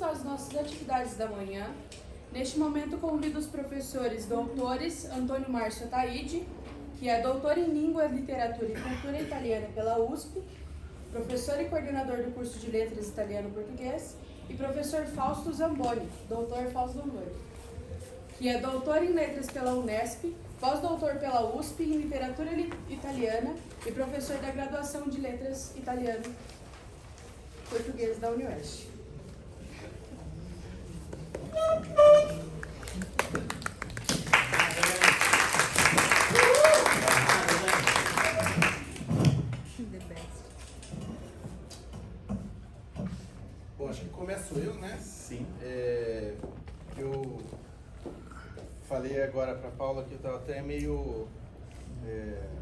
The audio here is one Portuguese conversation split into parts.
Vamos às nossas atividades da manhã. Neste momento, convido os professores doutores Antônio Márcio Ataíde, que é doutor em Língua, Literatura e Cultura Italiana pela USP, professor e coordenador do curso de Letras Italiano-Português, e professor Fausto Zamboni, doutor Fausto Zamboni, que é doutor em Letras pela Unesp, pós-doutor pela USP em Literatura Italiana e professor da graduação de Letras Italiano-Português da Unioeste. Bom, acho que começo eu, né? Sim. Eu falei agora para a Paula que eu estava até meio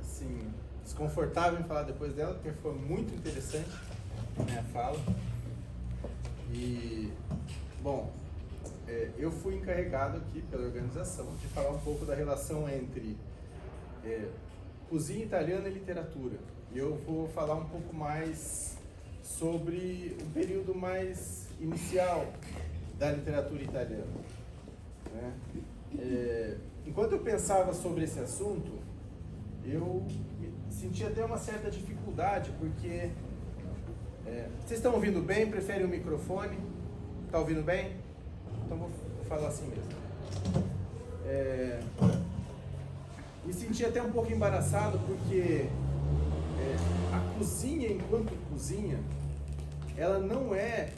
assim, desconfortável em falar depois dela, porque foi muito interessante a minha fala. E, bom, eu fui encarregado aqui pela organização de falar um pouco da relação entre cozinha italiana e literatura. E eu vou falar um pouco mais sobre o período mais inicial da literatura italiana, né? Enquanto eu pensava sobre esse assunto, eu sentia até uma certa dificuldade, porque vocês estão ouvindo bem? Preferem o microfone? Está ouvindo bem? Então vou falar assim mesmo. Me senti até um pouco embaraçado, porque a cozinha, enquanto cozinha, ela não é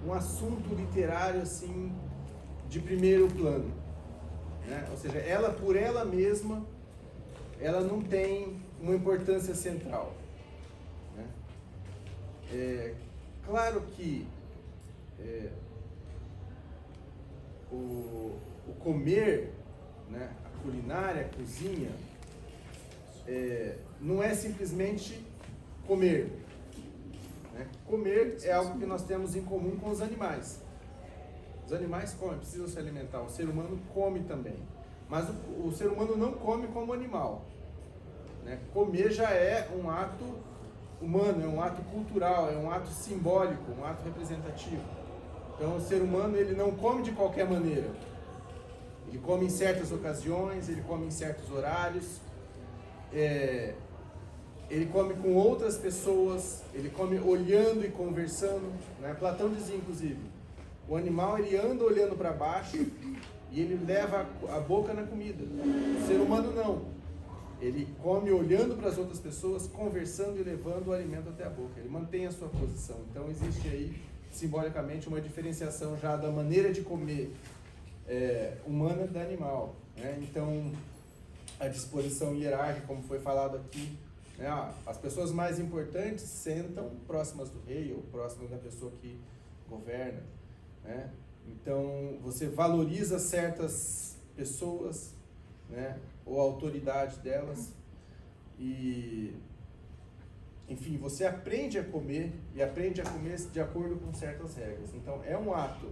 um assunto literário assim de primeiro plano, né? Ou seja, ela por ela mesma, ela não tem uma importância central, né? Claro que o comer, né, a culinária, a cozinha, não é simplesmente comer, né? Comer é algo que nós temos em comum com os animais. Os animais comem, precisam se alimentar. O ser humano come também. Mas o ser humano não come como animal, né? Comer já é um ato humano, é um ato cultural, é um ato simbólico, um ato representativo. Então o ser humano, ele não come de qualquer maneira. Ele come em certas ocasiões, ele come em certos horários, ele come com outras pessoas, ele come olhando e conversando, né? Platão dizia, inclusive, o animal, ele anda olhando para baixo e ele leva a boca na comida. O ser humano não. Ele come olhando para as outras pessoas, conversando e levando o alimento até a boca. Ele mantém a sua posição. Então existe aí, simbolicamente, uma diferenciação já da maneira de comer humana da animal, né? Então, a disposição hierárquica, como foi falado aqui, né? As pessoas mais importantes sentam próximas do rei ou próximas da pessoa que governa, né? Então, você valoriza certas pessoas, né, ou a autoridade delas, e, enfim, você aprende a comer e aprende a comer de acordo com certas regras. Então, é um ato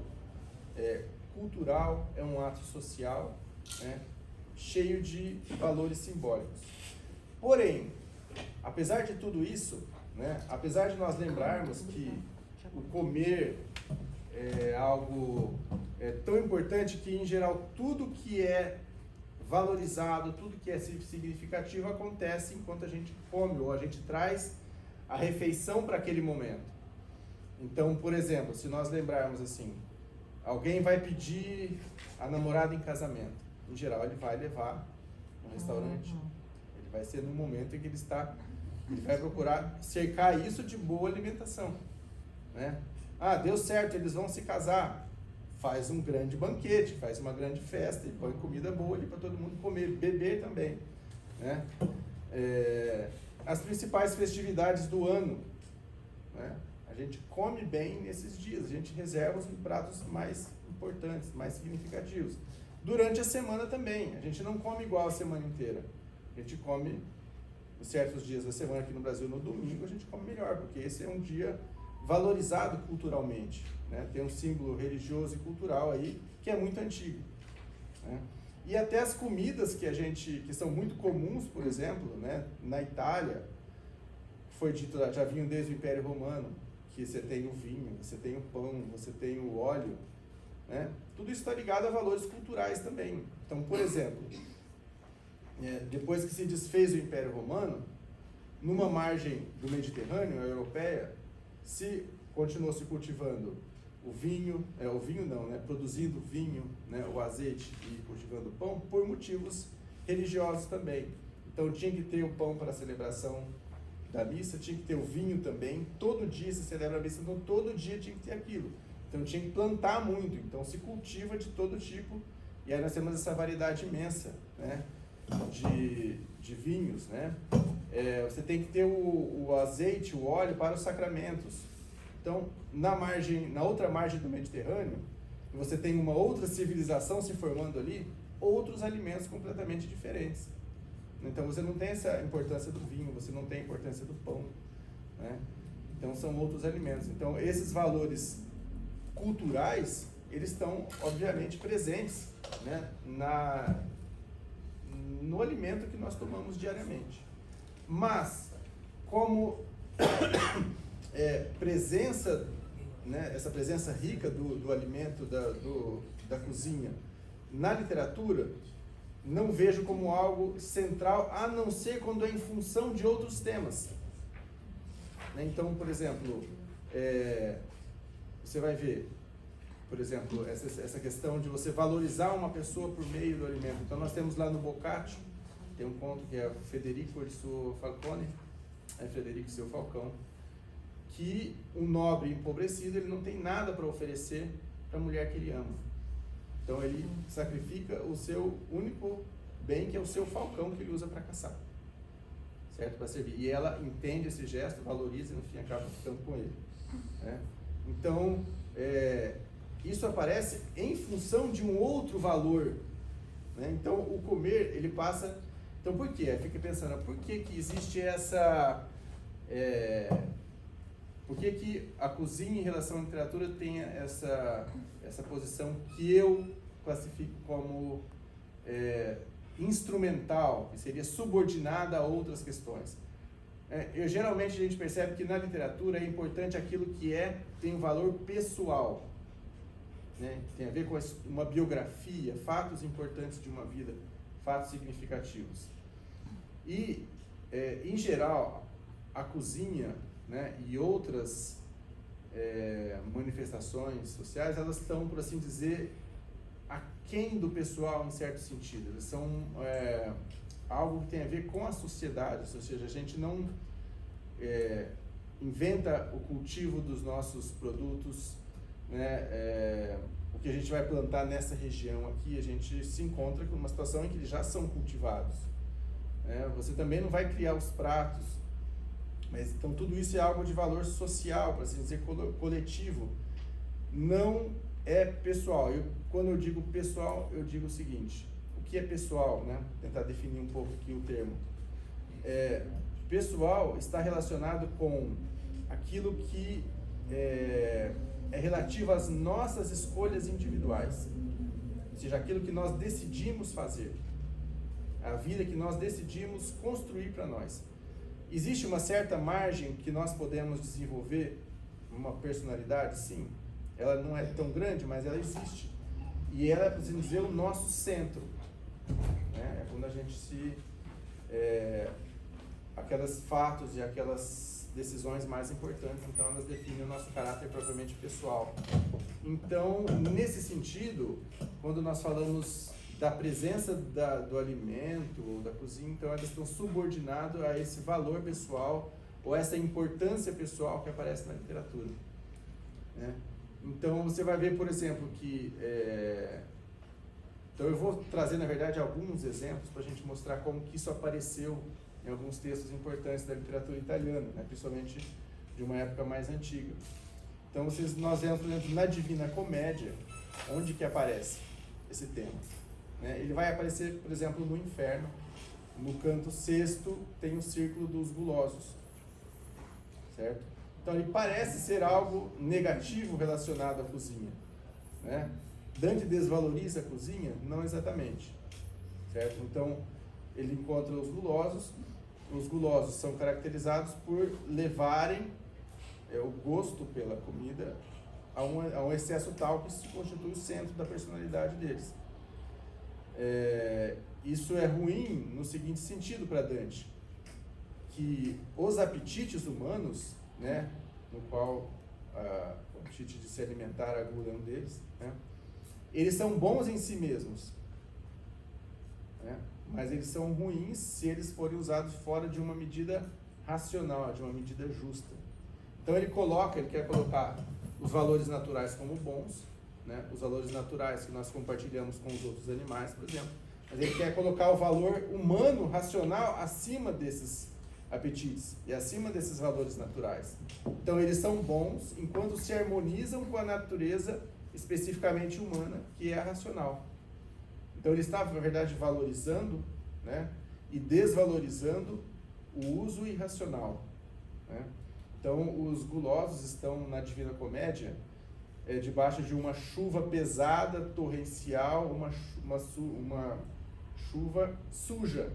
cultural, é um ato social, né, cheio de valores simbólicos. Porém, apesar de tudo isso, né, apesar de nós lembrarmos que o comer é algo tão importante que, em geral, tudo que é valorizado, tudo que é significativo acontece enquanto a gente come, ou a gente traz a refeição para aquele momento. Então, por exemplo, se nós lembrarmos assim, alguém vai pedir a namorada em casamento, em geral ele vai levar no restaurante, ele vai ser no momento em que ele vai procurar cercar isso de boa alimentação, né? Ah, deu certo, eles vão se casar, faz um grande banquete, faz uma grande festa e põe comida boa ali para todo mundo comer, beber também, né? As principais festividades do ano, né? A gente come bem nesses dias, a gente reserva os pratos mais importantes, mais significativos. Durante a semana também, a gente não come igual a semana inteira, a gente come certos dias da semana. Aqui no Brasil, no domingo, a gente come melhor, porque esse é um dia valorizado culturalmente, né? Tem um símbolo religioso e cultural aí que é muito antigo, né? E até as comidas que são muito comuns, por exemplo, né, na Itália, foi dito, já vinham desde o Império Romano, que você tem o vinho, você tem o pão, você tem o óleo, né? Tudo isso está ligado a valores culturais também. Então, por exemplo, depois que se desfez o Império Romano, numa margem do Mediterrâneo, a europeia, continuou se cultivando o vinho não, né? Produzindo vinho, né? O azeite e cultivando o pão por motivos religiosos também. Então tinha que ter o pão para a celebração da missa, tinha que ter o vinho também, todo dia se celebra a missa, então todo dia tinha que ter aquilo. Então tinha que plantar muito, então se cultiva de todo tipo, e aí nós temos essa variedade imensa, né? De vinhos, né? Você tem que ter o azeite, o óleo para os sacramentos. Então, na outra margem do Mediterrâneo, você tem uma outra civilização se formando ali, outros alimentos completamente diferentes. Então, você não tem essa importância do vinho, você não tem a importância do pão, né? Então, são outros alimentos. Então, esses valores culturais, eles estão, obviamente, presentes, né? No alimento que nós tomamos diariamente. Mas, como presença, né, essa presença rica do alimento, da cozinha, na literatura, não vejo como algo central, a não ser quando é em função de outros temas. Então, por exemplo, você vai ver, por exemplo, essa questão de você valorizar uma pessoa por meio do alimento. Então, nós temos lá no Boccaccio, tem um conto que é Federico il suo Falcone, Frederico seu Falcão, que um nobre empobrecido, ele não tem nada para oferecer para a mulher que ele ama. Então ele sacrifica o seu único bem, que é o seu falcão que ele usa para caçar, certo? Para servir. E ela entende esse gesto, valoriza e no fim acaba ficando com ele, né? Então, isso aparece em função de um outro valor, né? Então o comer, ele passa... Então por quê? Fica pensando, por que existe essa... Por que a cozinha em relação à literatura tem essa posição que eu classifico como instrumental, que seria subordinada a outras questões? Geralmente a gente percebe que na literatura é importante aquilo que tem um valor pessoal, né? Tem a ver com uma biografia, fatos importantes de uma vida, fatos significativos. E, em geral, a cozinha, né, e outras manifestações sociais, elas estão, por assim dizer, aquém do pessoal em certo sentido. Elas são algo que tem a ver com a sociedade, ou seja, a gente não inventa o cultivo dos nossos produtos, né, o que a gente vai plantar nessa região aqui, a gente se encontra com uma situação em que eles já são cultivados. Você também não vai criar os pratos, mas então tudo isso é algo de valor social, para assim dizer, coletivo. Não é pessoal. Quando eu digo pessoal, eu digo o seguinte: o que é pessoal, né? Vou tentar definir um pouco aqui o termo. Pessoal está relacionado com aquilo que é relativo às nossas escolhas individuais, ou seja, aquilo que nós decidimos fazer, a vida que nós decidimos construir para nós. Existe uma certa margem que nós podemos desenvolver uma personalidade? Sim. Ela não é tão grande, mas ela existe. E ela é, por assim dizer, o nosso centro, né? É quando a gente aqueles fatos e aquelas decisões mais importantes, então elas definem o nosso caráter propriamente pessoal. Então, nesse sentido, quando nós falamos da presença do alimento ou da cozinha, então elas estão subordinadas a esse valor pessoal ou essa importância pessoal que aparece na literatura, né? Então você vai ver, por exemplo, que então eu vou trazer, na verdade, alguns exemplos para a gente mostrar como que isso apareceu em alguns textos importantes da literatura italiana, né? Principalmente de uma época mais antiga. Então nós vemos, por exemplo, na Divina Comédia, onde que aparece esse tema, né? Ele vai aparecer, por exemplo, no Inferno. No canto sexto tem o círculo dos gulosos, certo? Então ele parece ser algo negativo relacionado à cozinha, né? Dante desvaloriza a cozinha? Não exatamente, certo? Então ele encontra os gulosos são caracterizados por levarem o gosto pela comida a um excesso tal que se constitui o centro da personalidade deles. Isso é ruim no seguinte sentido para Dante, que os apetites humanos, né, no qual o apetite de se alimentar, a gula é um deles, né, eles são bons em si mesmos, né, mas eles são ruins se eles forem usados fora de uma medida racional, de uma medida justa. Então ele quer colocar os valores naturais como bons, né, os valores naturais que nós compartilhamos com os outros animais, por exemplo, mas ele quer colocar o valor humano, racional, acima desses apetites e acima desses valores naturais. Então eles são bons enquanto se harmonizam com a natureza especificamente humana, que é a racional. Então ele está, na verdade, valorizando, né, e desvalorizando o uso irracional, né? Então os gulosos estão na Divina Comédia debaixo de uma chuva pesada, torrencial, uma chuva suja,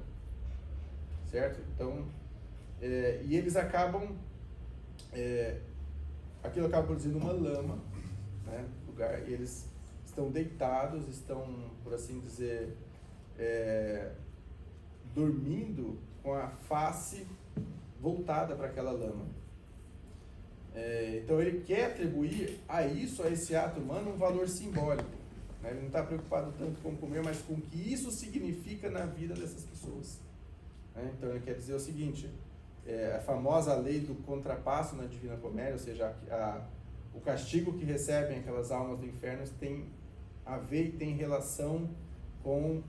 certo? Então, e eles acabam, aquilo acaba produzindo uma lama, né, no lugar, e eles estão deitados, estão, por assim dizer, dormindo com a face voltada para aquela lama. Então ele quer atribuir a esse ato humano, um valor simbólico, né? Ele não está preocupado tanto com comer, mas com o que isso significa na vida dessas pessoas, né? Então ele quer dizer o seguinte, a famosa lei do contrapasso na Divina Comédia, ou seja, o castigo que recebem aquelas almas do inferno tem a ver e tem relação com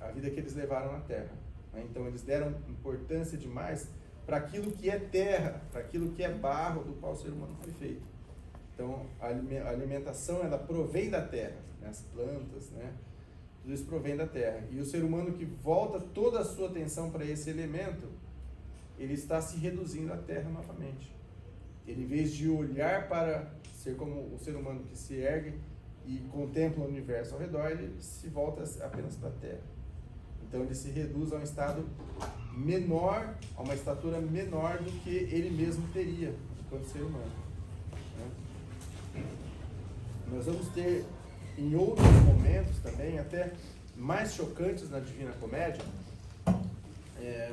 a vida que eles levaram na Terra, né? Então eles deram importância demais para aquilo que é terra, para aquilo que é barro do qual o ser humano foi feito. Então, a alimentação, ela provém da terra, né? As plantas, né? Tudo isso provém da terra. E o ser humano que volta toda a sua atenção para esse elemento, ele está se reduzindo à terra novamente. Ele, em vez de olhar para ser como o ser humano que se ergue e contempla o universo ao redor, ele se volta apenas para a terra. Então, ele se reduz a um estado menor, a uma estatura menor do que ele mesmo teria enquanto ser humano, né? Nós vamos ter em outros momentos também, até mais chocantes na Divina Comédia,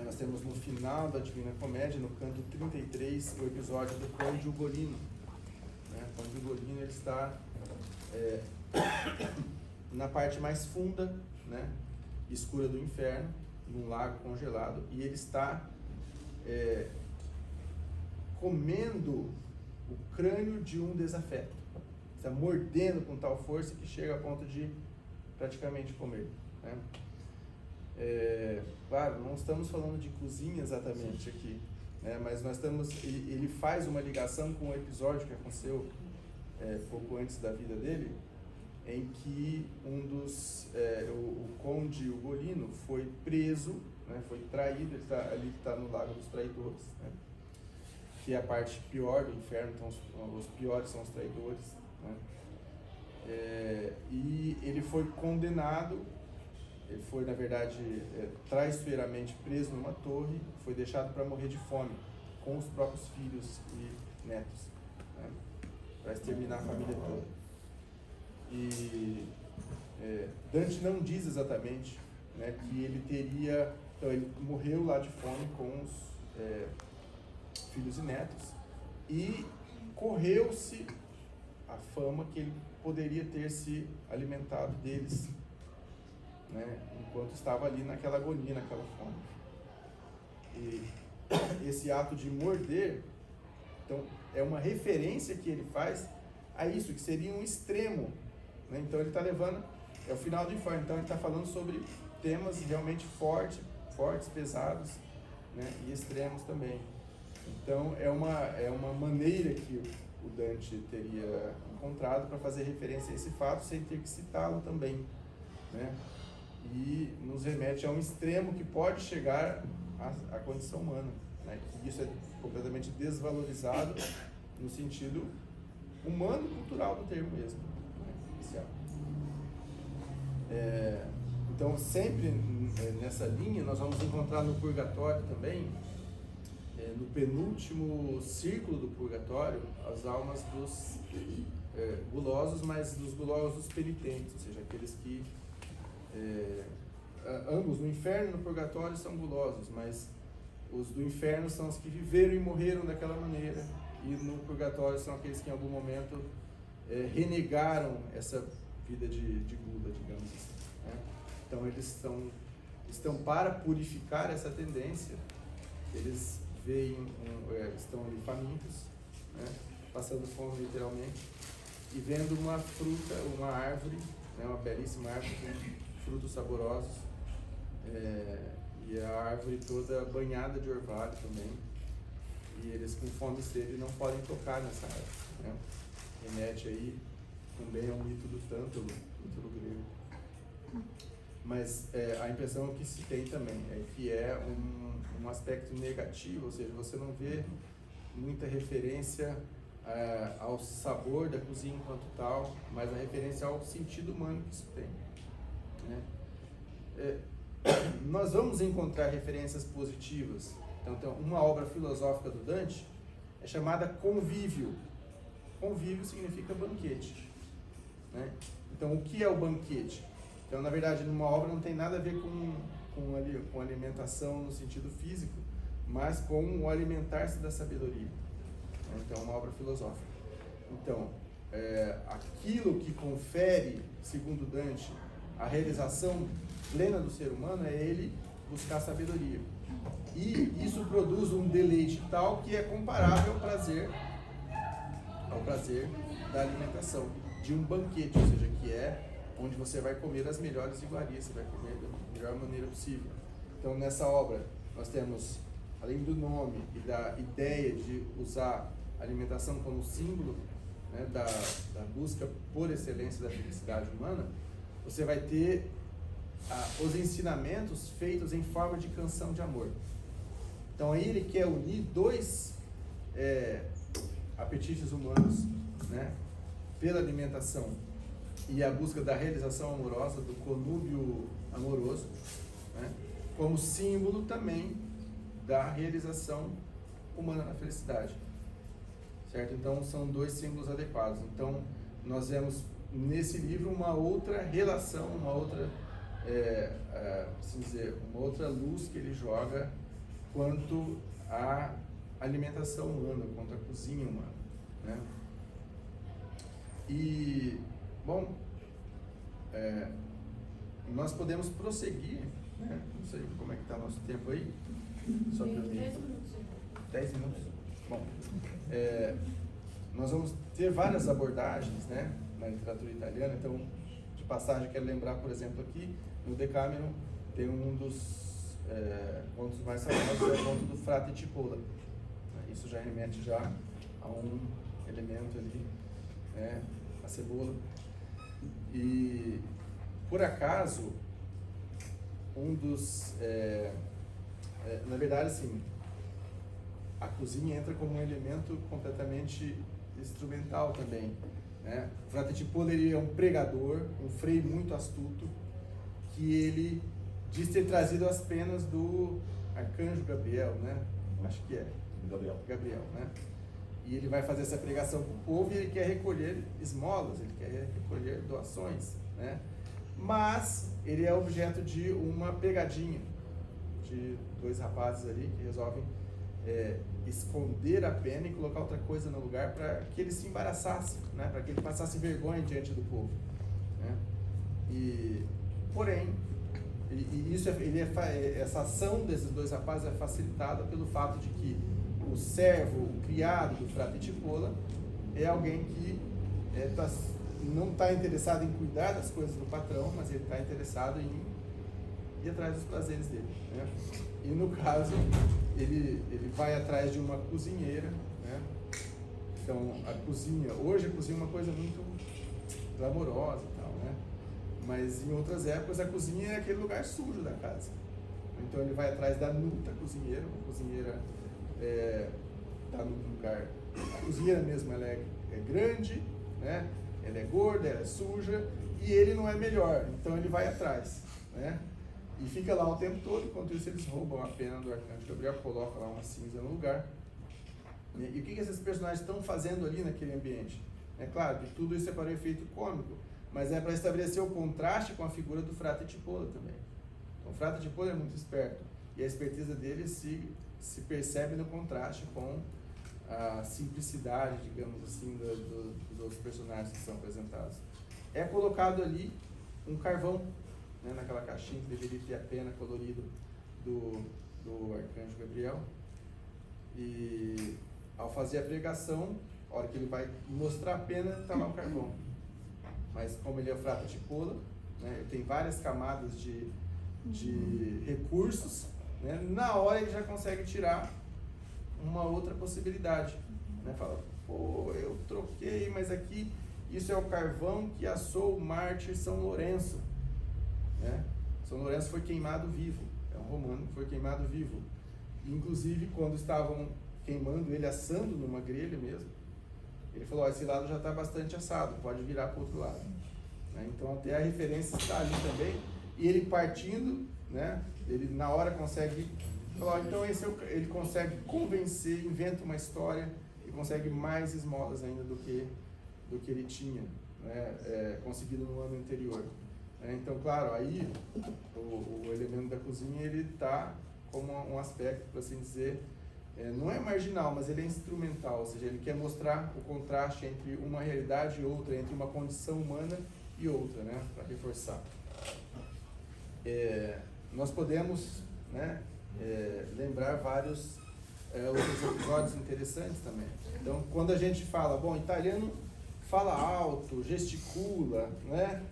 nós temos no final da Divina Comédia, no canto 33, o episódio do Conde Ugolino, né? O Conde Ugolino, ele está na parte mais funda, né, escura do inferno, num lago congelado, e ele está comendo o crânio de um desafeto. Está mordendo com tal força que chega a ponto de praticamente comer, né? Claro, não estamos falando de cozinha exatamente aqui, né? Mas nós estamos, ele faz uma ligação com um episódio que aconteceu pouco antes da vida dele, em que o conde Ugolino foi preso, né, foi traído. Ele está no Lago dos Traidores, né, que é a parte pior do inferno. Então os piores são os traidores, né, e ele foi condenado. Ele foi, na verdade, traiçoeiramente preso numa torre, foi deixado para morrer de fome com os próprios filhos e netos, né, para exterminar a família toda. E Dante não diz exatamente, né, que ele teria... Então, ele morreu lá de fome com os filhos e netos, e correu-se a fama que ele poderia ter se alimentado deles, né, enquanto estava ali naquela agonia, naquela fome. E esse ato de morder, então, é uma referência que ele faz a isso, que seria um extremo, né? Então ele está levando, é o final do inferno, então ele está falando sobre temas realmente fortes, pesados, né? E extremos também. Então é uma maneira que o Dante teria encontrado para fazer referência a esse fato sem ter que citá-lo também, né? E nos remete a um extremo que pode chegar à condição humana, né? E isso é completamente desvalorizado no sentido humano e cultural do termo mesmo, né? Então sempre nessa linha nós vamos encontrar no Purgatório também no penúltimo círculo do purgatório, as almas dos gulosos, mas dos gulosos penitentes, ou seja, aqueles que ambos no inferno e no purgatório são gulosos, mas os do inferno são os que viveram e morreram daquela maneira, e no purgatório são aqueles que em algum momento renegaram essa vida de gula, digamos assim, né? Então eles estão para purificar essa tendência, eles estão ali famintos, né? Passando fome literalmente, e vendo uma fruta, uma árvore, né? Uma belíssima árvore com frutos saborosos, e a árvore toda banhada de orvalho também, e eles com fome e sede não podem tocar nessa árvore, né? Remete aí também ao mito do Tântalo, mito grego. Mas a impressão que se tem também é que é um aspecto negativo, ou seja, você não vê muita referência ao sabor da cozinha enquanto tal, mas a referência ao sentido humano que isso tem, né? Nós vamos encontrar referências positivas. Então, uma obra filosófica do Dante é chamada Convívio. Convívio significa banquete, né? Então, o que é o banquete? Então, na verdade, numa obra não tem nada a ver com alimentação no sentido físico, mas com o alimentar-se da sabedoria. Então, uma obra filosófica. Então, aquilo que confere, segundo Dante, a realização plena do ser humano é ele buscar sabedoria. E isso produz um deleite tal que é comparável ao prazer da alimentação, de um banquete, ou seja, que é onde você vai comer as melhores iguarias, você vai comer da melhor maneira possível. Então, nessa obra, nós temos, além do nome e da ideia de usar a alimentação como símbolo, né, da busca por excelência da felicidade humana, você vai ter os ensinamentos feitos em forma de canção de amor. Então, aí ele quer unir dois apetites humanos, né, pela alimentação e a busca da realização amorosa, do conúbio amoroso, né, como símbolo também da realização humana na felicidade, certo? Então, são dois símbolos adequados. Então, nós vemos nesse livro uma outra relação, uma outra, assim dizer, uma outra luz que ele joga quanto à alimentação humana, quanto à cozinha humana, né? E, bom, nós podemos prosseguir, né? Não sei como é que está nosso tempo aí. Só para 10 minutos. 10 minutos? Bom, nós vamos ter várias abordagens, né, na literatura italiana. Então, de passagem, quero lembrar, por exemplo, aqui no Decameron tem um dos contos mais famosos, é o conto do Frate Cipolla. Isso já remete já a um elemento ali, a cebola. E, por acaso, um dos... na verdade, assim, a cozinha entra como um elemento completamente instrumental também, né? O Frate Cipolla, ele é um pregador, um frei muito astuto, que ele diz ter trazido as penas do arcanjo Gabriel, né? Acho que é. Gabriel, né? E ele vai fazer essa pregação para o povo e ele quer recolher esmolas, ele quer recolher doações, né? Mas ele é objeto de uma pegadinha de dois rapazes ali que resolvem esconder a pena e colocar outra coisa no lugar para que ele se embaraçasse, né? Para que ele passasse vergonha diante do povo, né? Porém, essa ação desses dois rapazes é facilitada pelo fato de que o servo, o criado do Frate Cipolla, é alguém que não está interessado em cuidar das coisas do patrão, mas ele está interessado em ir atrás dos prazeres dele, né? E no caso, ele vai atrás de uma cozinheira, né? Então, hoje a cozinha é uma coisa muito glamourosa e tal, né? Mas em outras épocas a cozinha é aquele lugar sujo da casa. Então ele vai atrás da nuta cozinheira, uma cozinheira está num lugar, a cozinheira mesmo ela é grande, né? Ela é gorda, ela é suja e ele não é melhor, então ele vai atrás, né? E fica lá o tempo todo, enquanto isso eles roubam a pena do Arcanjo Gabriel, colocam lá uma cinza no lugar. E o que esses personagens estão fazendo ali naquele ambiente? É claro que tudo isso é para o efeito cômico, mas é para estabelecer o contraste com a figura do Frate Tipola também. Então, o Frate Tipola é muito esperto, e a esperteza dele se percebe no contraste com a simplicidade, digamos assim, dos outros personagens que são apresentados. É colocado ali um carvão, né, naquela caixinha que deveria ter a pena colorida do Arcanjo Gabriel. E ao fazer a pregação, a hora que ele vai mostrar a pena, está lá o carvão. Mas como ele é o Frate Tipola, né, ele tem várias camadas de recursos, né, na hora ele já consegue tirar uma outra possibilidade. Né? Fala, pô, eu troquei, mas aqui isso é o carvão que assou o mártir São Lourenço. Né? São Lourenço foi queimado vivo, é um romano que foi queimado vivo. Inclusive, quando estavam queimando ele, assando numa grelha mesmo, ele falou, esse lado já está bastante assado, pode virar para o outro lado. Né? Então, até a referência está ali também, e ele partindo, né? Ele na hora consegue falar, então ele consegue convencer, inventa uma história e consegue mais esmolas ainda do que ele tinha, né? Conseguido no ano anterior. Então, claro, aí o elemento da cozinha ele está como um aspecto, por assim dizer, não é marginal, mas ele é instrumental, ou seja, ele quer mostrar o contraste entre uma realidade e outra, entre uma condição humana e outra, né, para reforçar. Nós podemos, né, lembrar vários outros episódios interessantes também. Então, quando a gente fala, bom, italiano fala alto, gesticula, né,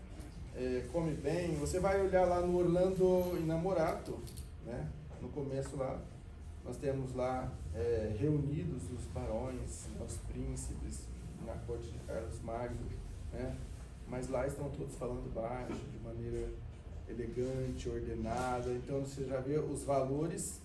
come bem, você vai olhar lá no Orlando Innamorato, né, no começo lá, nós temos lá reunidos os barões, os príncipes, na corte de Carlos Magno, né? Mas lá estão todos falando baixo, de maneira elegante, ordenada. Então você já vê os valores,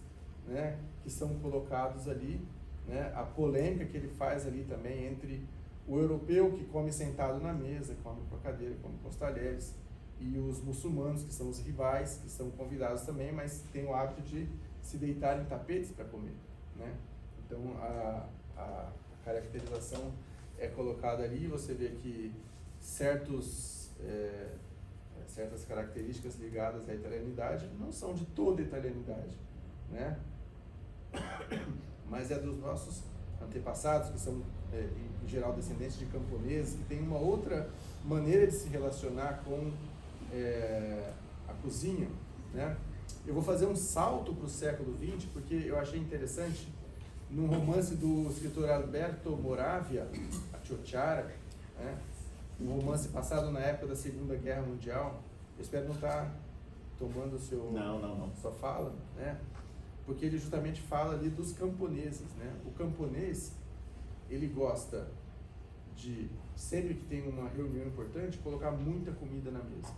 né, que são colocados ali, né? A polêmica que ele faz ali também entre o europeu que come sentado na mesa, come com a cadeira, come com os talheres, e os muçulmanos, que são os rivais, que são convidados também, mas têm o hábito de se deitar em tapetes para comer, né? Então a caracterização é colocada ali, você vê que certas características ligadas à italianidade não são de toda a italianidade, né? Mas é dos nossos antepassados, que são em geral descendentes de camponeses, que têm uma outra maneira de se relacionar com a cozinha, né? Eu vou fazer um salto para o século XX, porque eu achei interessante, num romance do escritor Alberto Moravia, A Ciociara, né? Um romance passado na época da Segunda Guerra Mundial. Eu espero não estar tomando sua fala, né? Porque ele justamente fala ali dos camponeses, né? O camponês, ele gosta de, sempre que tem uma reunião importante, colocar muita comida na mesa.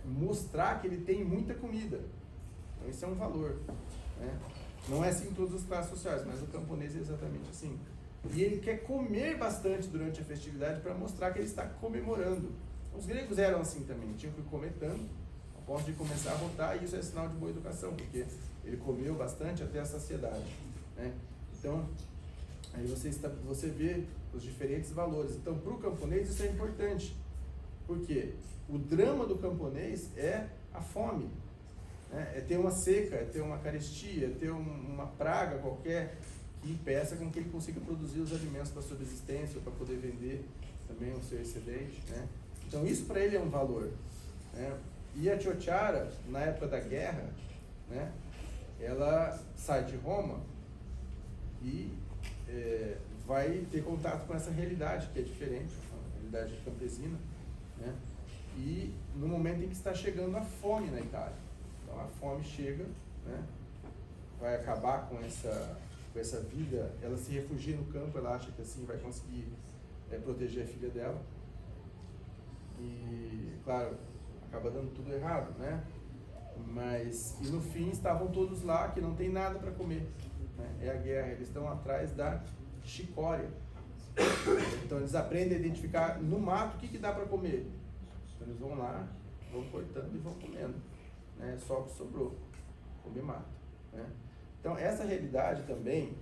Mostrar que ele tem muita comida. Então isso é um valor, né? Não é assim em todas as classes sociais, mas o camponês é exatamente assim. E ele quer comer bastante durante a festividade para mostrar que ele está comemorando. Os gregos eram assim também, tinham que comer tanto, a ponto de começar a rotar, e isso é sinal de boa educação, porque ele comeu bastante até a saciedade, né? Então, aí você vê os diferentes valores. Então, para o camponês isso é importante, porque o drama do camponês é a fome, né? É ter uma seca, é ter uma carestia, é ter uma praga qualquer que impeça com que ele consiga produzir os alimentos para subsistência, para poder vender também o seu excedente, né? Então isso para ele é um valor, né? E a Ciociara, na época da guerra, né, ela sai de Roma e vai ter contato com essa realidade que é diferente, a realidade campesina, né? E no momento em que está chegando a fome na Itália. Então a fome chega, né, vai acabar com essa vida, ela se refugia no campo, ela acha que assim vai conseguir proteger a filha dela. E, claro, acaba dando tudo errado, né? Mas, e no fim estavam todos lá que não tem nada para comer, né? É a guerra, eles estão atrás da chicória. Então eles aprendem a identificar no mato o que dá para comer. Então eles vão lá, vão cortando e vão comendo. né? Só o que sobrou, comer mato, né? Então, essa realidade também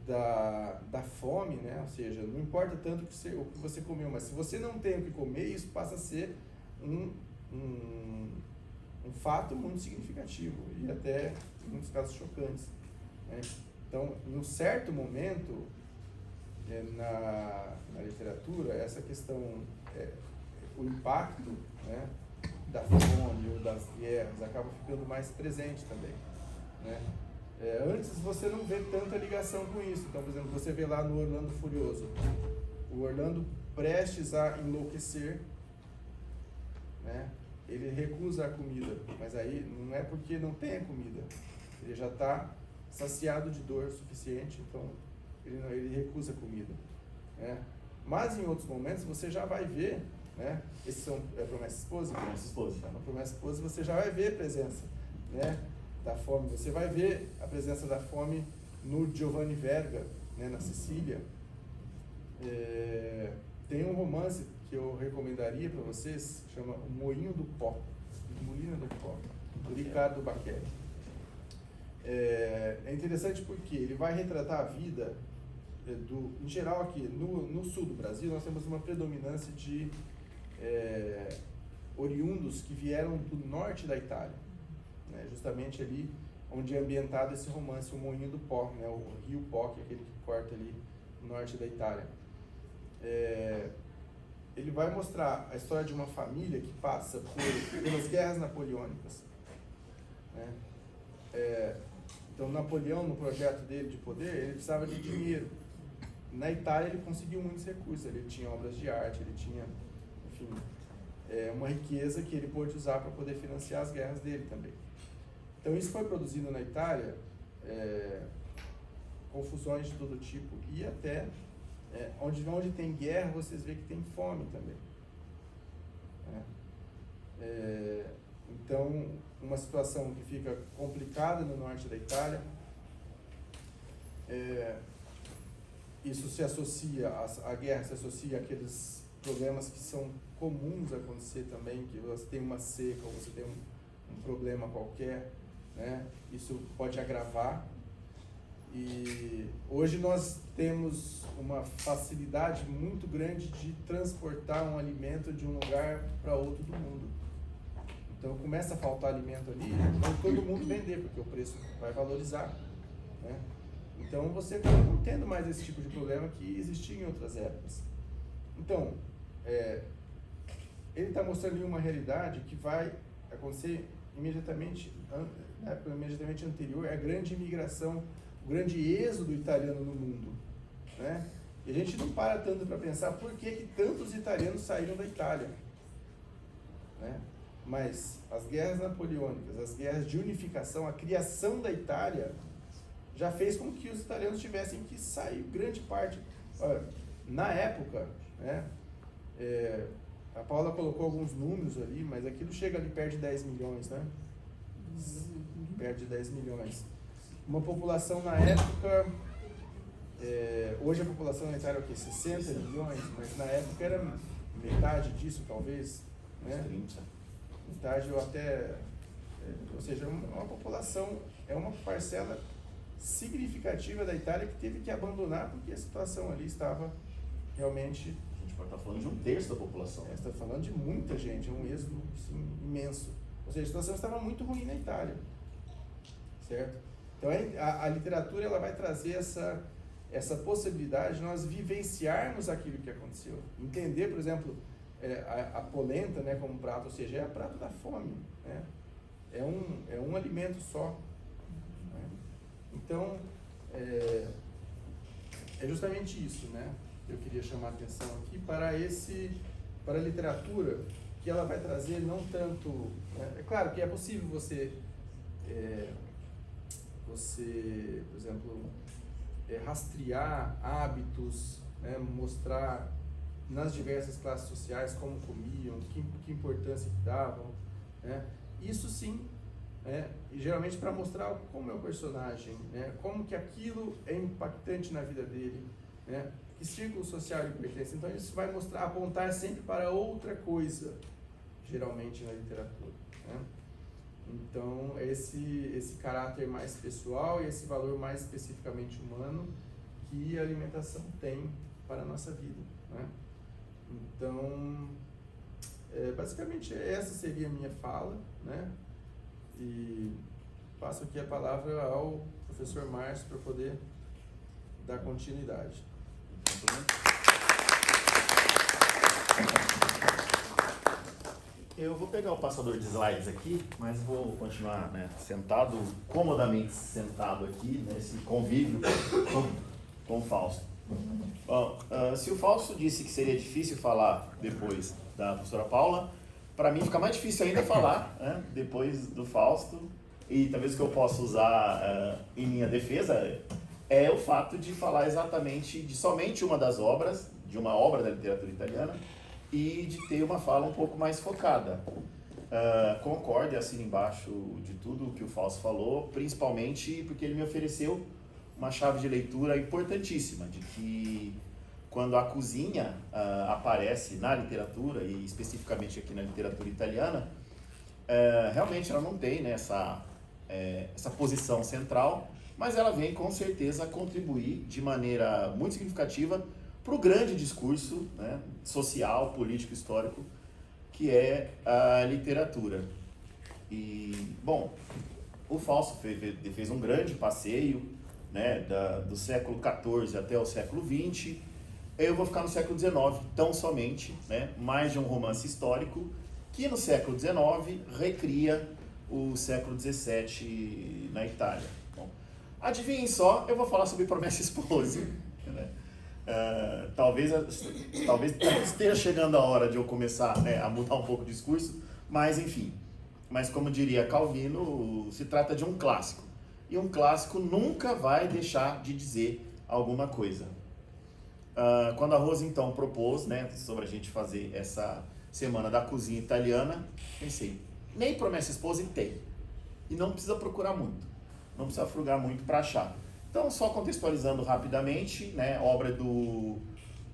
da fome, né? Ou seja, não importa tanto o que você comeu, mas se você não tem o que comer, isso passa a ser um fato muito significativo e até, em muitos casos, chocantes, né? Então, em um certo momento, na literatura, essa questão, o impacto, né, da fome ou das guerras acaba ficando mais presente também, né? Antes você não vê tanta ligação com isso. Então, por exemplo, você vê lá no Orlando Furioso, o Orlando prestes a enlouquecer, né? Ele recusa a comida, mas aí não é porque não tem a comida, ele já está saciado de dor suficiente, então ele recusa a comida, né? Mas em outros momentos você já vai ver, né? Esses são promessa esposa? Promessa esposa. Na promessa esposa você já vai ver a presença, né, da fome. Você vai ver a presença da fome no Giovanni Verga, né, na Sicília. Tem um romance que eu recomendaria para vocês, chama O Moinho do Pó, do Ricardo Bachelli. É interessante porque ele vai retratar a vida em geral aqui, no sul do Brasil, nós temos uma predominância de oriundos que vieram do norte da Itália, né, justamente ali onde é ambientado esse romance, O Moinho do Pó, né, o rio Pó, que é aquele que corta ali no norte da Itália. Ele vai mostrar a história de uma família que passa pelas guerras napoleônicas, né? Então, Napoleão, no projeto dele de poder, ele precisava de dinheiro. Na Itália, ele conseguiu muitos recursos. Ele tinha obras de arte, ele tinha, enfim, uma riqueza que ele pôde usar para poder financiar as guerras dele também. Então, isso foi produzido na Itália, confusões de todo tipo, e até onde tem guerra, vocês veem que tem fome também, né? Então, uma situação que fica complicada no norte da Itália, isso se associa, a guerra se associa àqueles problemas que são comuns a acontecer também, que você tem uma seca ou você tem um problema qualquer, né? Isso pode agravar. E hoje nós temos uma facilidade muito grande de transportar um alimento de um lugar para outro do mundo. Então começa a faltar alimento ali, então todo mundo vender, porque o preço vai valorizar, né? Então você acaba não tendo mais esse tipo de problema que existia em outras épocas. Então, ele está mostrando ali uma realidade que vai acontecer imediatamente, na época imediatamente anterior, a grande imigração, o grande êxodo italiano no mundo, né? E a gente não para tanto para pensar por que tantos italianos saíram da Itália, né? Mas as guerras napoleônicas, as guerras de unificação, a criação da Itália já fez com que os italianos tivessem que sair grande parte. Olha, na época, né, a Paula colocou alguns números ali, mas aquilo chega ali perto de 10 milhões, né? Perto de 10 milhões. Uma população na época, hoje a população na Itália é o quê? 60 milhões, mas na época era metade disso, talvez, né? 30. Metade ou até, ou seja, uma população, uma parcela significativa da Itália que teve que abandonar porque a situação ali estava realmente... A gente pode estar falando de um terço da população. Você está falando de muita gente, é um êxodo assim, imenso. Ou seja, a situação estava muito ruim na Itália, certo? Então a literatura ela vai trazer essa possibilidade de nós vivenciarmos aquilo que aconteceu. Entender, por exemplo, a polenta, né, como prato, ou seja, é o prato da fome, né? É um alimento só, né? Então, é justamente isso, né? Eu queria chamar a atenção aqui para a literatura, que ela vai trazer não tanto... Né? É claro que é possível você, por exemplo, rastrear hábitos, né? Mostrar nas diversas classes sociais como comiam, que importância que davam, né? Isso sim, e geralmente para mostrar como é o personagem, né? Como que aquilo é impactante na vida dele, né? Que círculo social ele pertence. Então isso vai mostrar, apontar sempre para outra coisa, geralmente na literatura, né? Então, esse caráter mais pessoal e esse valor mais especificamente humano que a alimentação tem para a nossa vida, né? Então, basicamente essa seria a minha fala, né? E passo aqui a palavra ao professor Márcio para poder dar continuidade. Eu vou pegar o passador de slides aqui, mas vou continuar, né, sentado, comodamente sentado aqui, nesse convívio com o Fausto. Bom, se o Fausto disse que seria difícil falar depois da professora Paula, para mim fica mais difícil ainda falar, né, depois do Fausto, e talvez o que eu possa usar em minha defesa é o fato de falar exatamente de somente uma das obras, de uma obra da literatura italiana, e de ter uma fala um pouco mais focada. Concordo e assino embaixo de tudo o que o Fausto falou, principalmente porque ele me ofereceu uma chave de leitura importantíssima, de que quando a cozinha aparece na literatura, e especificamente aqui na literatura italiana, realmente ela não tem, né, essa posição central, mas ela vem com certeza contribuir de maneira muito significativa para o grande discurso, né, social, político, histórico, que é a literatura. E, bom, o Fausto fez um grande passeio, né, do século XIV até o século XX. Eu vou ficar no século XIX, tão somente, né, mais de um romance histórico, que no século XIX recria o século XVII na Itália. Bom, adivinhem só, eu vou falar sobre Promessa e Esposa, né? Talvez esteja chegando a hora de eu começar, né, a mudar um pouco o discurso, mas enfim. Mas como diria Calvino, se trata de um clássico. E um clássico nunca vai deixar de dizer alguma coisa. Quando a Rosa então propôs, né, sobre a gente fazer essa semana da cozinha italiana, pensei, nem Promessa e Esposa tem. E não precisa procurar muito. Não precisa frugar muito para achar. Então, só contextualizando rapidamente, né, obra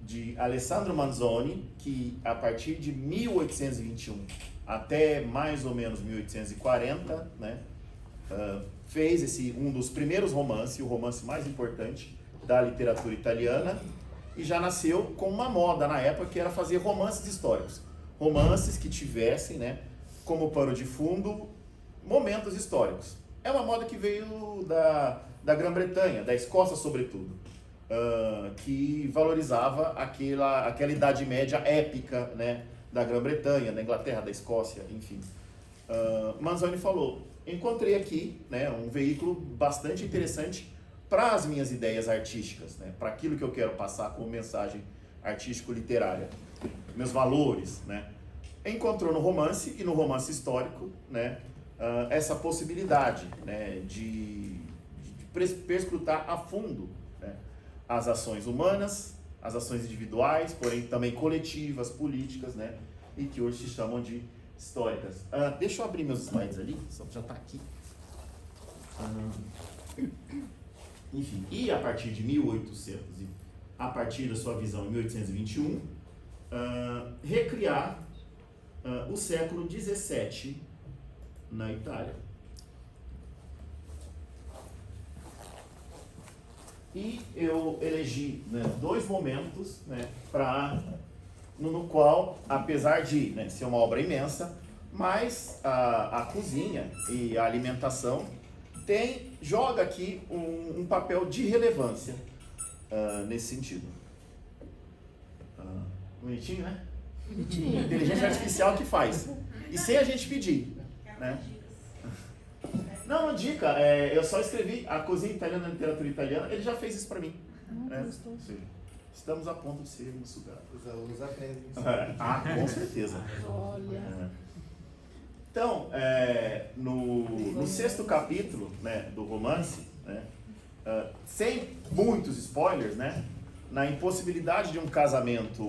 de Alessandro Manzoni, que a partir de 1821 até mais ou menos 1840, né, fez um dos primeiros romances, o romance mais importante da literatura italiana, e já nasceu com uma moda na época que era fazer romances históricos. Romances que tivessem, né, como pano de fundo momentos históricos. É uma moda que veio da Grã-Bretanha, da Escócia sobretudo, que valorizava aquela Idade Média épica, né, da Grã-Bretanha, da Inglaterra, da Escócia, enfim. Manzoni falou, encontrei aqui, né, um veículo bastante interessante para as minhas ideias artísticas, né, para aquilo que eu quero passar como mensagem artístico-literária, meus valores, né. Encontrou no romance e no romance histórico, né, essa possibilidade, né, de perscrutar a fundo, né, as ações humanas, as ações individuais, porém também coletivas, políticas, né, e que hoje se chamam de históricas. Deixa eu abrir meus slides ali, só já está aqui. Enfim, e a partir de 1800, a partir da sua visão em 1821, recriar o século XVII na Itália. E eu elegi, né, dois momentos, né, no qual, apesar de, né, ser uma obra imensa, mas a cozinha e a alimentação joga aqui um papel de relevância nesse sentido. Bonitinho, né? Bonitinho. Inteligência artificial que faz. E sem a gente pedir, né? Não, dica, eu só escrevi a cozinha italiana na literatura italiana, ele já fez isso para mim. Né? Estamos a ponto de sermos sugados. Os alunos aprendem isso. Com certeza. Olha. Então, no sexto capítulo, né, do romance, né, sem muitos spoilers, né, na impossibilidade de um casamento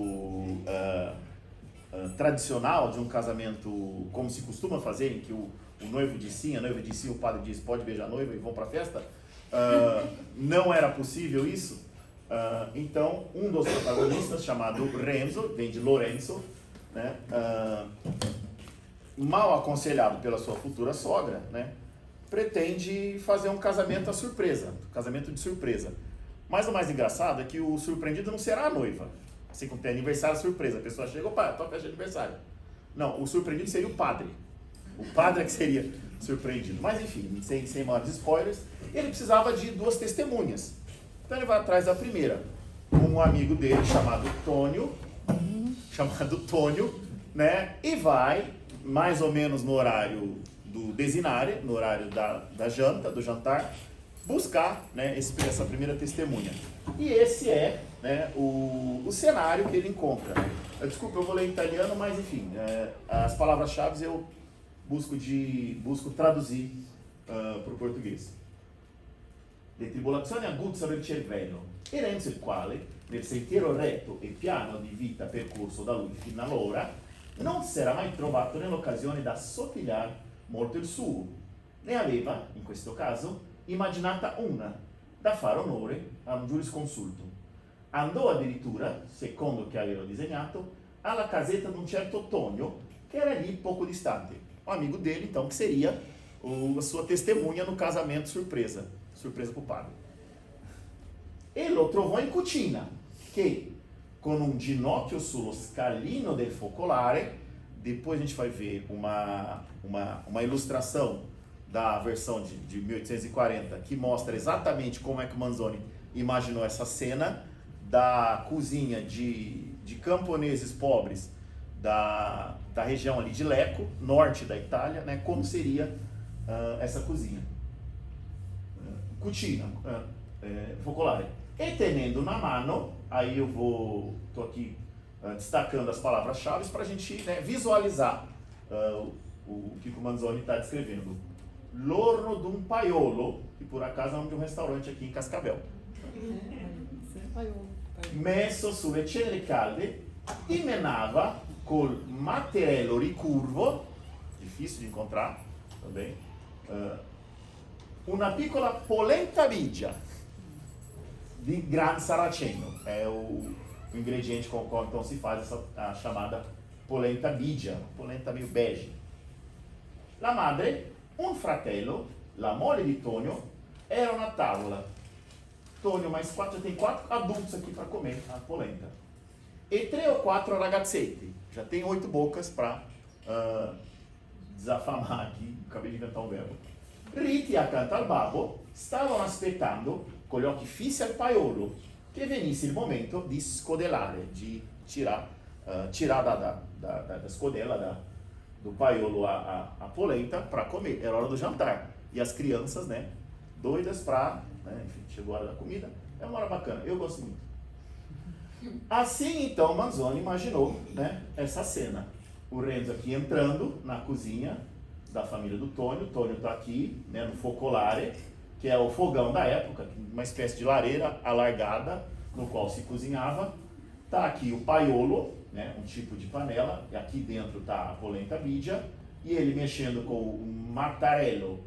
tradicional, de um casamento como se costuma fazer, em que o noivo diz sim, a noiva diz sim, o padre diz pode beijar a noiva e vão para a festa, não era possível isso. Então, um dos protagonistas, chamado Renzo, vem de Lorenzo, né, mal aconselhado pela sua futura sogra, né, pretende fazer um casamento à surpresa, casamento de surpresa. Mas o mais engraçado é que o surpreendido não será a noiva. Assim como tem aniversário surpresa, a pessoa chega, opa, tua festa de aniversário. Não, o surpreendido seria o padre. O padre é que seria surpreendido. Mas enfim, sem maiores spoilers, ele precisava de 2 testemunhas. Então ele vai atrás da primeira, um amigo dele chamado Tônio, né, e vai, mais ou menos no horário do desinare, no horário da janta, do jantar, buscar, né, essa primeira testemunha. E esse é, né, o cenário que ele encontra. Desculpa, eu vou ler em italiano, mas enfim, as palavras-chave eu busco traduzir para o português. Le tribolazioni aguzzano il cervello e Renzo il quale, nel sentiero retto e piano di vita percorso da lui fino allora, non si era mai trovato nell'occasione da assottigliare molto il suo. Ne aveva, in questo caso, immaginata una, da fare onore a un giurisconsulto. Andò addirittura, secondo che aveva disegnato, alla casetta di un certo Tonio, che era lì poco distante. Um amigo dele, então, que seria a sua testemunha no casamento surpresa para o padre. E lo trovò in cucina, che con un ginocchio sullo scalino del focolare, depois a gente vai ver uma ilustração da versão de 1840, que mostra exatamente como é que o Manzoni imaginou essa cena da cozinha de camponeses pobres da região ali de Lecco, norte da Itália, né, como seria essa cozinha. Cucina, focolare. E tenendo na mano, aí tô aqui destacando as palavras-chave para a gente, né, visualizar o que o Manzoni está descrevendo. L'orno de un paiolo, que por acaso é o nome de um restaurante aqui em Cascavel. Messo sulle ceneri calde, dimenava col matterello ricurvo, difícil de encontrar também, una piccola polenta bigia di Gran Saraceno. É o ingrediente com o qual então se faz a chamada polenta bigia, polenta meio bege. La madre, un fratello, la moglie di Tonio, era na tavola. Tonio mais 4, tem 4 adultos aqui para comer a polenta. E 3 ou 4 ragazzetti, já tem 8 bocas para desafamar aqui, acabei de inventar um verbo. Riti accanto al babbo stavano aspettando con gli occhi fissi al paiolo che venisse il momento di scodellare, di tirar da scodella do paiolo a polenta para comer. Era hora do jantar. E as crianças, né, doidas para, né, enfim, chegou a hora da comida. É uma hora bacana, eu gosto muito. Assim, então, Manzoni imaginou, né, essa cena. O Renzo aqui entrando na cozinha da família do Tônio. O Tônio está aqui, né, no focolare, que é o fogão da época, uma espécie de lareira alargada no qual se cozinhava. Está aqui o paiolo, né, um tipo de panela, e aqui dentro está a polenta bigia, e ele mexendo com o mattarello,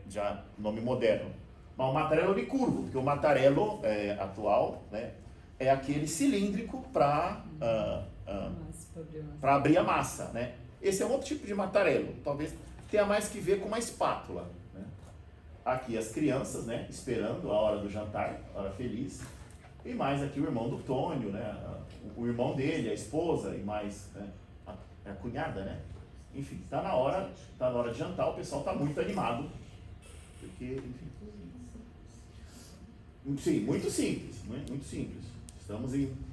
já nome moderno, mas o mattarello de curvo, porque o mattarello atual, né, é aquele cilíndrico para abrir a massa, né? Esse é um outro tipo de mattarello, talvez tenha mais que ver com uma espátula, né? Aqui as crianças, né, esperando a hora do jantar, a hora feliz, e mais aqui o irmão do Tônio, né, o irmão dele, a esposa e mais, né, a cunhada, né? Enfim, tá na hora de jantar, o pessoal tá muito animado, porque, enfim, sim, muito simples, muito simples.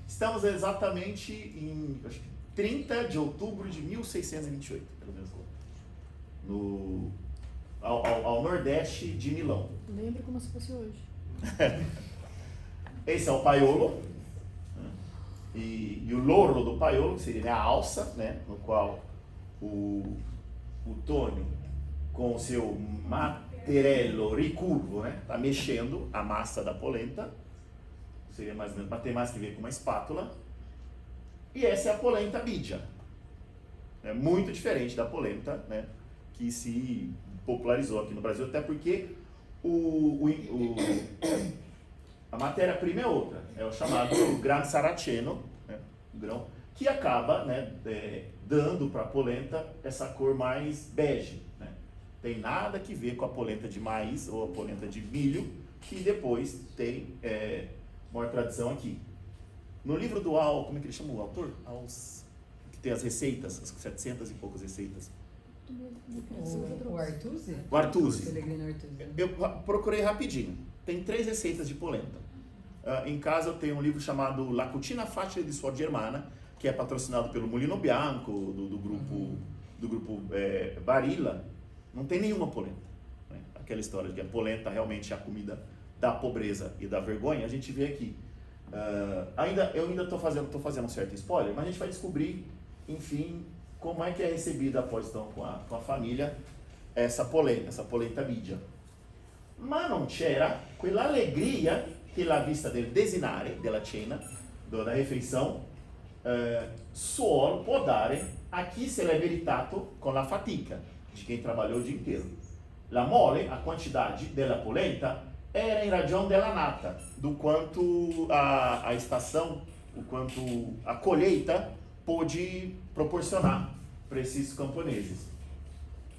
Estamos exatamente em, acho que 30 de outubro de 1628, pelo menos, ao nordeste de Milão. Lembra como se fosse hoje. Esse é o paiolo, né? E o lorlo do paiolo, que seria, né, a alça, né, no qual o Tônio, com o seu matterello ricurvo, né, está mexendo a massa da polenta, seria mais ou menos, mas tem mais que ver com uma espátula. E essa é a polenta bigia, é muito diferente da polenta, né, que se popularizou aqui no Brasil, até porque a matéria-prima é outra, é o chamado Gran Saraceno, né, o grão, que acaba, né, dando para a polenta essa cor mais bege, né? Tem nada que ver com a polenta de maíz ou a polenta de milho, que depois tem maior tradição aqui. No livro do como é que ele chama o autor? Que tem as receitas, as 700 e poucas receitas. O Artusi? O Artusi. Pellegrino Artusi. Eu procurei rapidinho. Tem 3 receitas de polenta. Em casa eu tenho um livro chamado La Cucina Facile di Suor Germana, que é patrocinado pelo Mulino Bianco, do grupo Barilla. Não tem nenhuma polenta, né? Aquela história de que a polenta realmente é a comida da pobreza e da vergonha, a gente vê aqui. Eu ainda estou fazendo um certo spoiler, mas a gente vai descobrir, enfim, como é que é recebida após então com a família essa polenta bigia. Ma non c'era quell'allegria che la vista del desinare, della cena, da refeição, può dare a chi se l'è meritato con la fatica de quem trabalhou o dia inteiro. La mole, a quantidade della polenta, era em ragione della nata, do quanto a estação, o quanto a colheita pôde proporcionar para esses camponeses.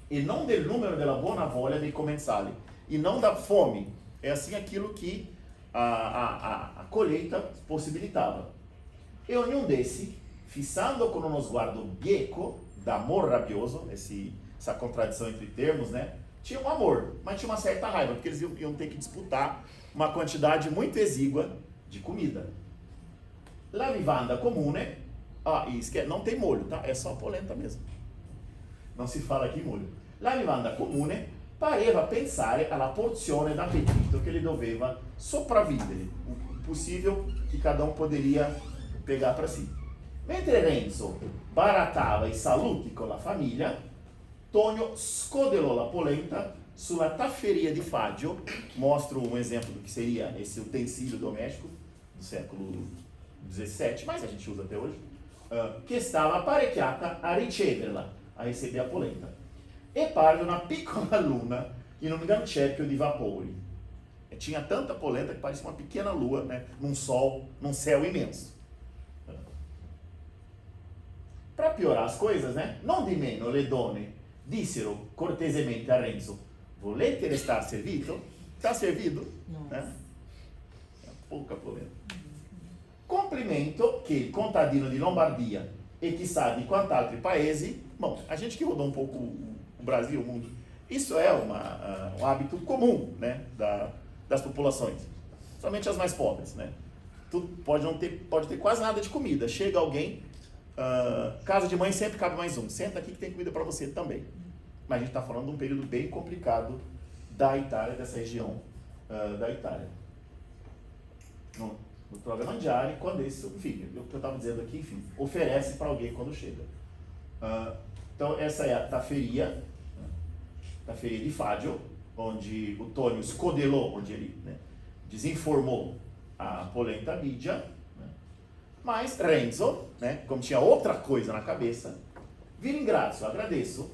E não del número della buona voglia dei commensali, e não da fome. É assim aquilo que a colheita possibilitava. E ognuno dessi, fissando con uno sguardo bieco, d'amor rabioso, essa contradição entre termos, né? Tinha um amor, mas tinha uma certa raiva, porque eles iam ter que disputar uma quantidade muito exígua de comida. La vivanda comune, não tem molho, tá? É só polenta mesmo. Não se fala aqui molho. La vivanda comune pareva pensare alla porzione d'appetito che ele doveva sopravvivere, o possível que cada um poderia pegar para si. Mentre Renzo barattava i saluti con la famiglia, Tonio scodellò la polenta sulla tafferia di Fagio. Mostro um exemplo do que seria esse utensílio doméstico do século XVII, mas a gente usa até hoje, che stava apparecchiata a riceverla, a receber a polenta. E parve una piccola luna in un gran cerchio di vapori. Tinha tanta polenta que parecia uma pequena lua, né, num céu imenso. Para piorar as coisas, né, non di meno le donne dissero cortesemente a Renzo: volete restar servito? Está servido? Né? Pouca polenta. Complimento che il contadino di Lombardia e chissà di quant'altri paesi, bom, a gente que rodou um pouco o Brasil, o mundo, isso é um hábito comum, né, das populações, somente as mais pobres, né? Tudo pode ter quase nada de comida. Chega alguém, casa de mãe sempre cabe mais um. Senta aqui que tem comida para você também. Mas a gente está falando de um período bem complicado da Itália, dessa região da Itália. No programa Mangiare, quando enfim, o que eu estava dizendo aqui, enfim, oferece para alguém quando chega. Então essa é a tafferia di Fagio, onde o Tonio scodellò, onde ele, né, desinformou a polenta bigia, né? Mas Renzo, né, como tinha outra coisa na cabeça, vi ringrazio, agradeço,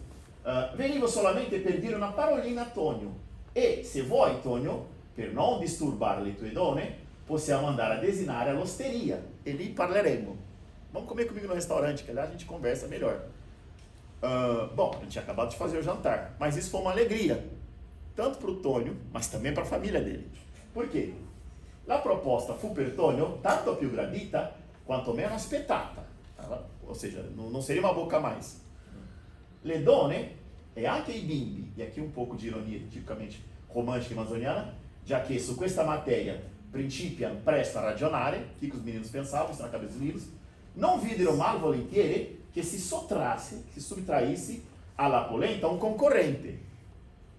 venivo solamente per dire una parolina a Tonio, e se vuoi Tonio, per non disturbare le tue donne, possiamo andare a desinare all'osteria, e lì parleremo. Vamos comer comigo no restaurante, que lá a gente conversa melhor. Bom, a gente tinha acabado de fazer o jantar, mas isso foi uma alegria, tanto para o Tonio, mas também para a família dele. Por quê? La proposta fu per Tonio tanto più gradita quanto meno aspettata. Ou seja, não seria uma boca a mais. Le donne e anche i bimbi, e aqui um pouco de ironia tipicamente romântica e manzoniana, già che su questa materia principiano presto a ragionare, o que os meninos pensavam, isso na cabeça dos meninos, non videro mal volentieri che si subtraísse alla polenta um concorrente.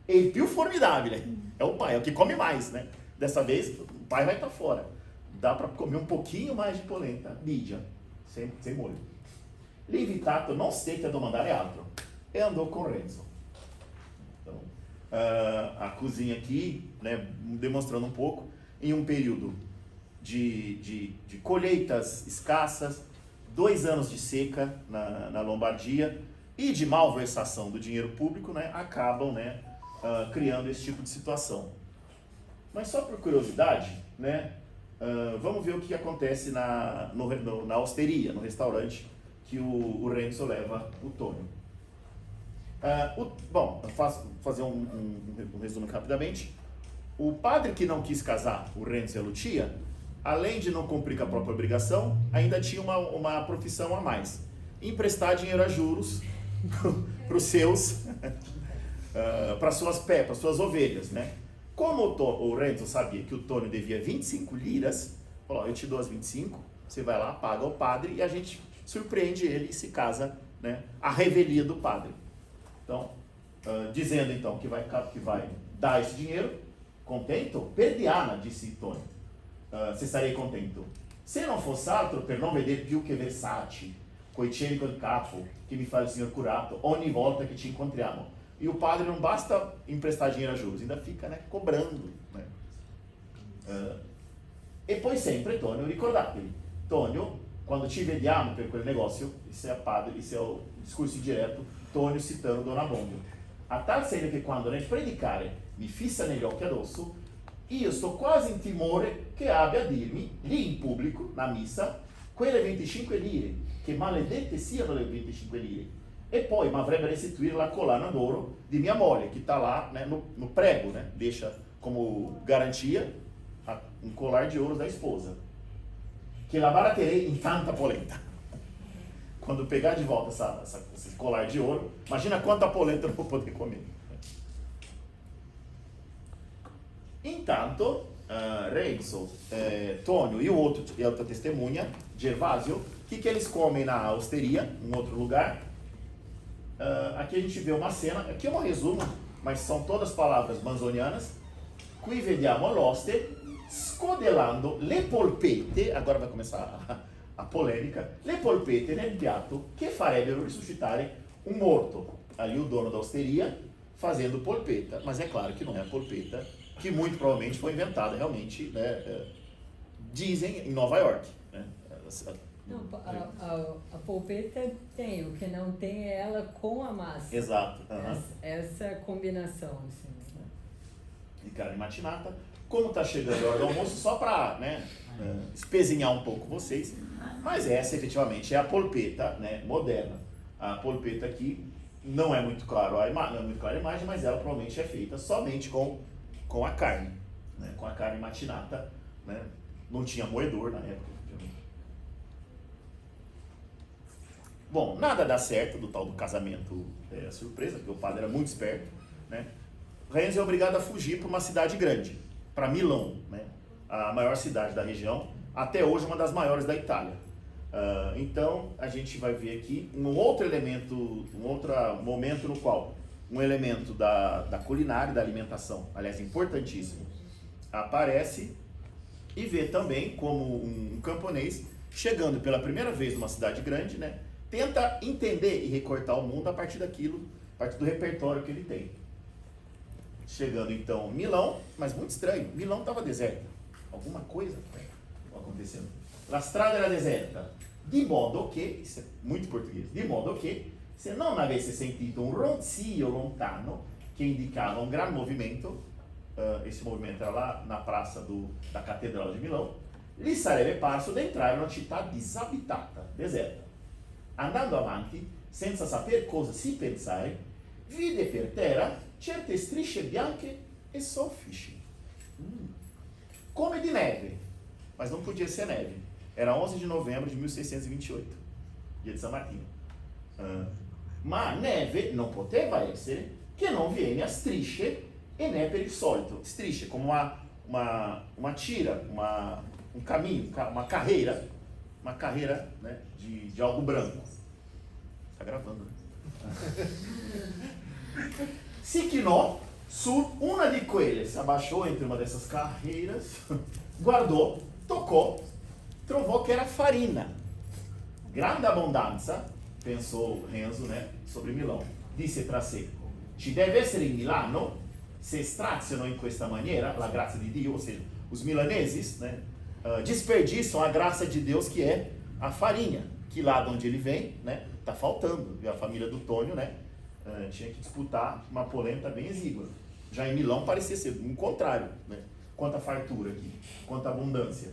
E il più formidabile é o pai, é o que come mais, né? Dessa vez, o pai vai estar fora. Dá para comer um pouquinho mais de polenta bigia, sem molho. L'invitato non stette a domandare altro e andou com Renzo. Então, a cozinha aqui, né, demonstrando um pouco, em um período de colheitas escassas, 2 anos de seca na Lombardia e de malversação do dinheiro público, né, acabam, né, criando esse tipo de situação. Mas só por curiosidade, né, vamos ver o que acontece na osteria, no restaurante que o Renzo leva o Tonio. Bom, fazer um resumo aqui rapidamente. O padre que não quis casar o Renzo e a Lucia, além de não cumprir com a própria obrigação, ainda tinha uma profissão a mais: emprestar dinheiro a juros para os seus, para suas ovelhas, né? Como o Renzo sabia que o Tonio devia 25 liras, falou: eu te dou as 25, você vai lá, paga o padre e a gente surpreende ele e se casa, né, à revelia do padre. Então, dizendo então que vai dar esse dinheiro, contento? Perdiana, disse Tonio. Se sarei contento. Se non fosse altro per non vedere più che Versace, coi cieli col capo, che mi fa il signor curato ogni volta che ci incontriamo. E o padre não basta emprestar dinheiro a juros, ainda fica, né, cobrando, né? E poi sempre Tonio, ricordatevi, Tonio, quando ci vediamo per quel negócio, isso é o discurso direto, Tonio citando Dona Bombio, a tal serio che quando nel predicare mi fissa negli occhi addosso, io sto quasi in timore che abbia a dirmi, lì in pubblico, na missa, quelle 25 lire, che maledette siano le 25 lire, e poi mi avrebbe restituire la collana d'oro di mia moglie, che está lá, né, no prego, né, deixa como garantia um colar de ouro da esposa, que la baraterei em tanta polenta. Quando pegar de volta esse colar de ouro, imagina quanta polenta eu não vou poder comer. Intanto, Renzo, Tonio e outra testemunha, Gervasio, o que eles comem na osteria, em outro lugar? Aqui a gente vê uma cena, aqui é um resumo, mas são todas palavras manzonianas. Qui vediamo l'oste scodellando le polpette, agora vai começar a polêmica, le polpette nel piatto che farebbero risuscitare un morto. Ali o dono da osteria fazendo polpetta, mas é claro que não é a polpetta, que muito provavelmente foi inventada realmente, né, dizem, em Nova York, né? Não, a polpetta tem, o que não tem é ela com a massa. Exato. Essa combinação, assim, né? De carne matinata. Como está chegando a hora do almoço, só para, né, espezinhar um pouco vocês, mas essa efetivamente é a polpetta, né, moderna. A polpetta aqui não é muito claro não é muito clara a imagem, mas ela provavelmente é feita somente com a carne, né, com a carne matinata, né? Não tinha moedor na época. Bom, nada dá certo do tal do casamento surpresa, porque o padre era muito esperto, né? Renzo é obrigado a fugir para uma cidade grande, para Milão, né? A maior cidade da região, até hoje uma das maiores da Itália. Então a gente vai ver aqui um outro momento no qual um elemento da culinária, da alimentação, aliás, importantíssimo, aparece, e vê também como um camponês chegando pela primeira vez numa cidade grande, né? Tenta entender e recortar o mundo a partir daquilo, a partir do repertório que ele tem. Chegando então em Milão, mas muito estranho, Milão estava deserta. Alguma coisa estava acontecendo. La strada era deserta. De modo que, isso é muito português, de modo que, se non avesse sentito un ronzio lontano che indicava un gran movimento, esse movimento era lá na praça da Catedral de Milão, lhe sarebbe parso di entrare in una città disabitata, deserta. Andando avanti, senza saper cosa si pensare, vide per terra certe strisce bianche e soffici, come di neve, mas não podia ser neve. Era 11 de novembro de 1628, dia de San Martino. Ma neve non poteva essere che non viene a strisce e né per il solito. Strisce como uma tira, um caminho, uma carreira, né, de algo branco. Tá gravando, né? Si chinò su una di quelle, si abaixou entre uma dessas carreiras, guardou, tocou, trovou que era farina. Grande abundanza, pensou Renzo, né, sobre Milão. Disse tra sé, ci deve essere in Milano, se straziano in questa maniera la grazia di Dio, ou seja, os milaneses, né, desperdiçam a graça de Deus, que é a farinha, que lá de onde ele vem, né, tá faltando. E a família do Tonio, né, tinha que disputar uma polenta bem exígua. Já em Milão parecia ser o contrário, né, quanta fartura aqui, quanta abundância.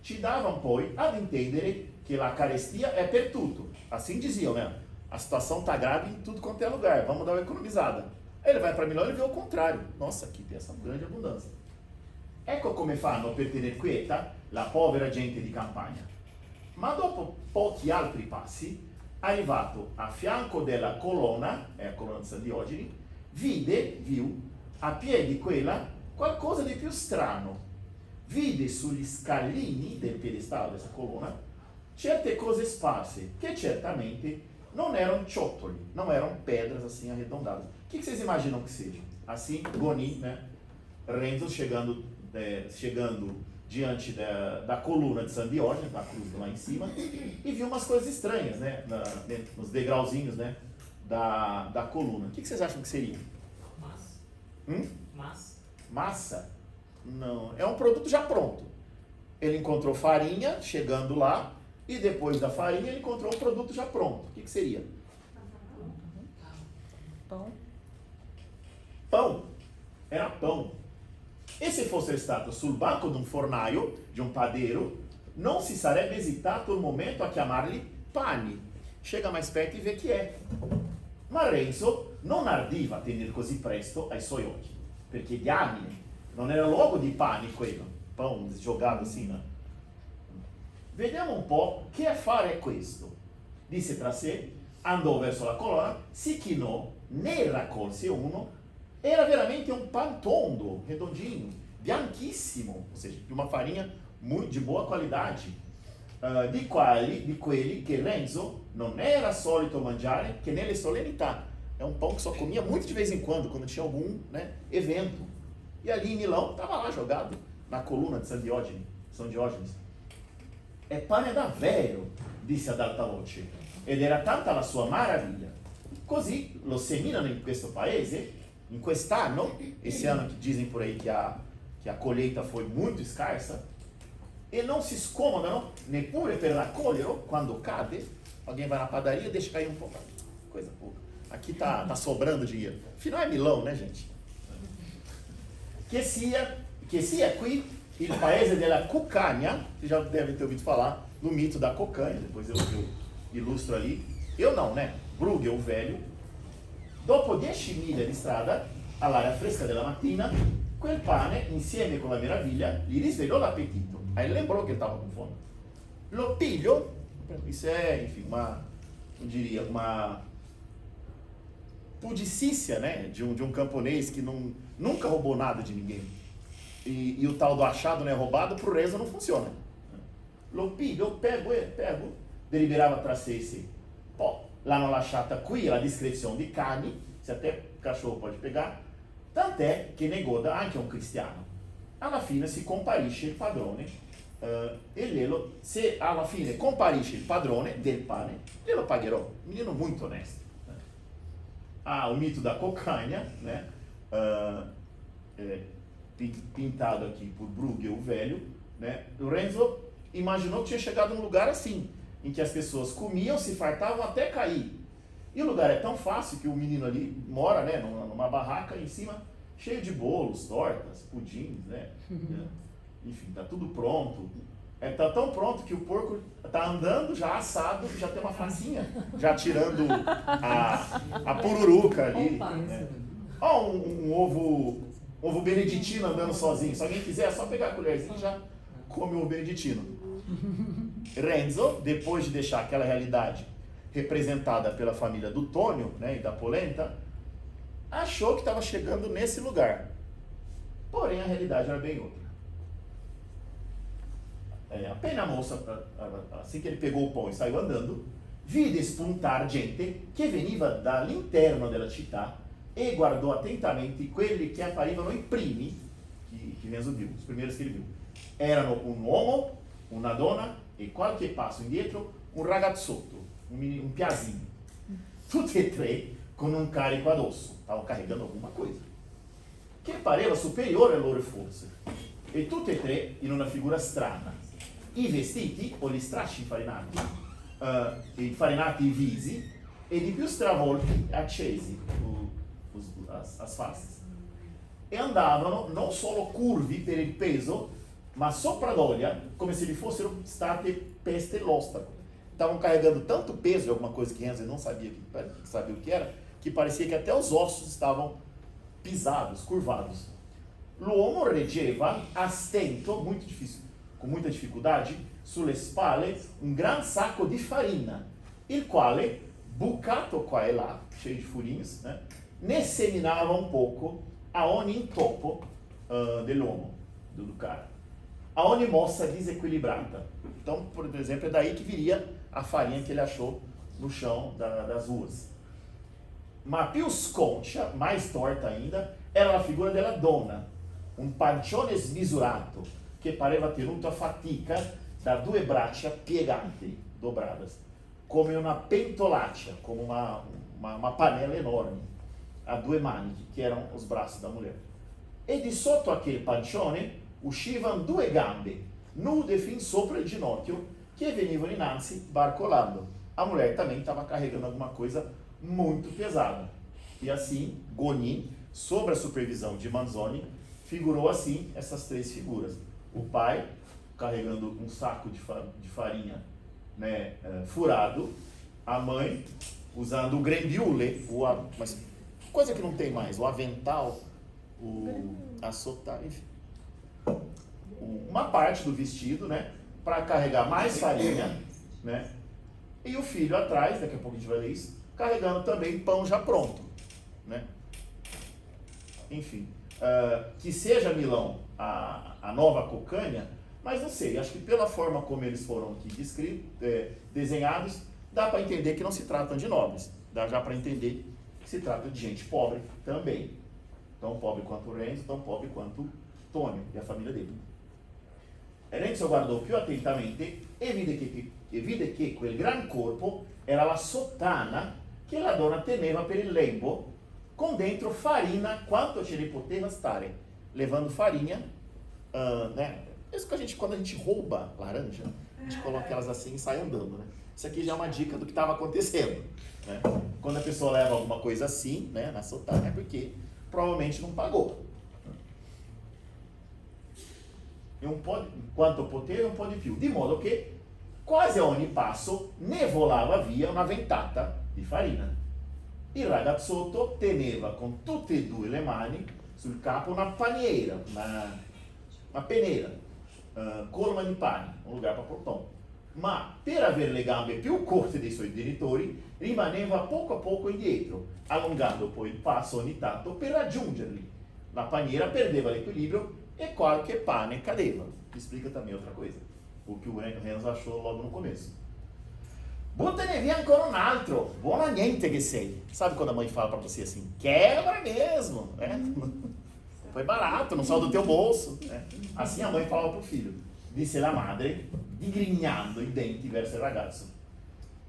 ci davano poi ad intendere che la carestia è per tutto. Assim diziam, né? A situação tá grave em tudo quanto é lugar, vamos dar uma economizada. Aí ele vai para Milão e vê o contrário. Nossa, aqui tem essa grande abundância. Ecco come fanno per tener quieta la povera gente di campagna. Ma dopo pochi altri passi, arrivato a fianco della colonna, è la colonna di San Diogene, viu a piedi quella qualcosa di più strano. Vide sugli scalini del piedistallo dessa colonna certe cose sparse, che certamente non erano ciottoli, não eram pedras assim arredondadas. O que vocês imaginam que seja? Assim, Goni, né? Renzo chegando diante da coluna de San Diógenes, da cruz lá em cima, e viu umas coisas estranhas, né? Nos degrauzinhos, né? Da coluna. O que vocês acham que seria? Massa. Massa. Massa? Não, é um produto já pronto. Ele encontrou farinha chegando lá, e depois da farinha ele encontrou um produto já pronto. O que seria? Pão. Pão. Era pão. E se fosse stato sul banco di un fornaio, di un padeiro, non si sarebbe esitato il momento a chiamarli pani. Chega mais perto e vê que é. Ma Renzo non ardiva a tenere così presto ai suoi occhi, perché diamine, non era luogo di pani quello, pão jogato assim, né? Vediamo un po' che affare è questo. Disse tra sé, andò verso la colonna, si chinò, ne raccolse uno. Era veramente um pão tondo, redondinho, bianchissimo, ou seja, de uma farinha muito de boa qualidade, di quelli che Renzo non era solito mangiare che nelle solennità. É um pão que só comia muito de vez em quando tinha algum, né, evento. E ali em Milão, estava lá jogado, na coluna de São Diógenes. È pane davvero, disse ad alta voce, ed era tanta la sua maraviglia. Così lo seminano in questo paese, in quest'anno, esse ano que dizem por aí que a colheita foi muito escassa, e não se scomodano neppure per raccoglierlo quando cade. Alguém vai na padaria e deixa cair um pouco, coisa pouca. Aqui tá sobrando dinheiro. Afinal é Milão, né, gente? Que sia qui il paese della cuccagna, vocês já devem ter ouvido falar no mito da cocanha, depois eu ilustro ali. Eu não, né? Bruegel, o velho. Dopo 10 miglia di strada, all'aria fresca della mattina, quel pane, insieme con la meraviglia, gli risvegliò l'appetito. Aí lembrou que ele estava com fome. Lo piglio, isso é, enfim, uma pudicícia, né, de um camponês que nunca roubou nada de ninguém. E o tal do achado não é roubado, pro Renzo não funciona. Lo piglio, pego, deliberava tra sé e sé. Poi, l'hanno lasciata qui la discrezione di cani, se até cachorro pode pegar, tant'è che ne goda anche un cristiano. Alla fine si comparisce il padrone se alla fine comparisce il padrone del pane, glielo pagherò. Menino muito onesto. O mito da cocanha, né? Pintado aqui por Bruegel, o velho, né? O Renzo imaginou que tinha chegado num lugar assim, em que as pessoas comiam, se fartavam até cair. E o lugar é tão fácil que o menino ali mora, né, numa barraca em cima, cheio de bolos, tortas, pudins, né? Enfim, tá tudo pronto. Tá tão pronto que o porco tá andando já assado, já tem uma facinha, já tirando a pururuca ali. Né? Ó, um ovo beneditino andando sozinho. Se alguém quiser, é só pegar a colherzinha e já come o ovo beneditino. Renzo, depois de deixar aquela realidade representada pela família do Tônio, né, e da polenta, achou que estava chegando nesse lugar. Porém, a realidade era bem outra. Appena a moça, assim que ele pegou o pão e saiu andando, vide spuntar gente che veniva dall'interno della città e guardò attentamente quelli che apparivano i primi che Renzo viu, os primeiros que ele viu. Erano un uomo, una donna e qualche passo indietro un ragazzotto, un piazinho. Tutti e tre con un carico addosso, stavano carregando alguma coisa, che pareva superiore alle loro forze. E tutti e tre in una figura strana. I vestiti o gli stracci infarinati i visi e di più stravolti accesi as faces. E andavano non solo curvi per il peso, ma sopra d'olio, come se lhe fossero state peste l'ostraco. Estavam carregando tanto peso de alguma coisa que Renzo não sabia o que era, que parecia que até os ossos estavam pisados, curvados. L'uomo reggeva a stento, muito difícil, com muita dificuldade, sulle spalle un gran sacco di farina, il quale, bucato qua e là, cheio de furinhos, né, ne seminava um pouco a ogni intoppo dell'uomo, do cara. A ogni mossa desequilibrata. Então, por exemplo, é daí que viria a farinha que ele achou no chão das ruas. Ma più sconcia, mais torta ainda, era la figura della donna, un pancione smisurato, che pareva tenuto a fatica da 2 braccia piegate, dobradas, come una pentolaccia, come uma panela enorme, a 2 maniche, che erano os braços da mulher. E di sotto aquele pancione uscivano 2 gambe, nude fin sopra il ginocchio, che venivano innanzi barcolando. A mulher também estava carregando alguma coisa muito pesada. E assim, Gonin, sob a supervisão de Manzoni, figurou assim essas 3 figuras. O pai carregando um saco de farinha, né, furado, a mãe usando o grembiule, mas coisa que não tem mais, o avental, a sotá, enfim. Uma parte do vestido, né, para carregar mais farinha, né, e o filho atrás, daqui a pouco a gente vai ler isso, carregando também pão já pronto, né. Enfim, que seja Milão a nova Cocânia, mas não sei, acho que pela forma como eles foram aqui desenhados, dá para entender que não se tratam de nobres, dá já para entender que se trata de gente pobre também, tão pobre quanto Renzo, tão pobre quanto Tonio e a família dele. Renzo guardò più attentamente e vide che quel gran corpo era la sottana che la donna teneva per il lembo, com dentro farina quanto ce ne poteva stare, levando farinha, né? Isso que quando a gente rouba laranja, a gente coloca elas assim e sai andando, né? Isso aqui já é uma dica do que estava acontecendo, né? Quando a pessoa leva alguma coisa assim, né, na sotana, é porque provavelmente não pagou. Quanto poteva un po' di più, di modo che quasi a ogni passo ne volava via una ventata di farina. Il ragazzotto teneva con tutte e 2 le mani sul capo una paniera, una penera, colma di pane, un lugar para pôr pão. Ma per avere le gambe più corte dei suoi genitori rimaneva poco a poco indietro, allungando poi il passo ogni tanto per raggiungerli. La paniera perdeva l'equilibrio e qualche pane cadeva. Explica também outra coisa, o que o Renzo achou logo no começo. Buttane via ancora un altro, buona niente che sei. Sabe quando a mãe fala pra você assim, quebra mesmo, né? Foi barato, não saiu do teu bolso, né? Assim a mãe falava pro filho. Disse la madre, digrignando i denti verso il ragazzo.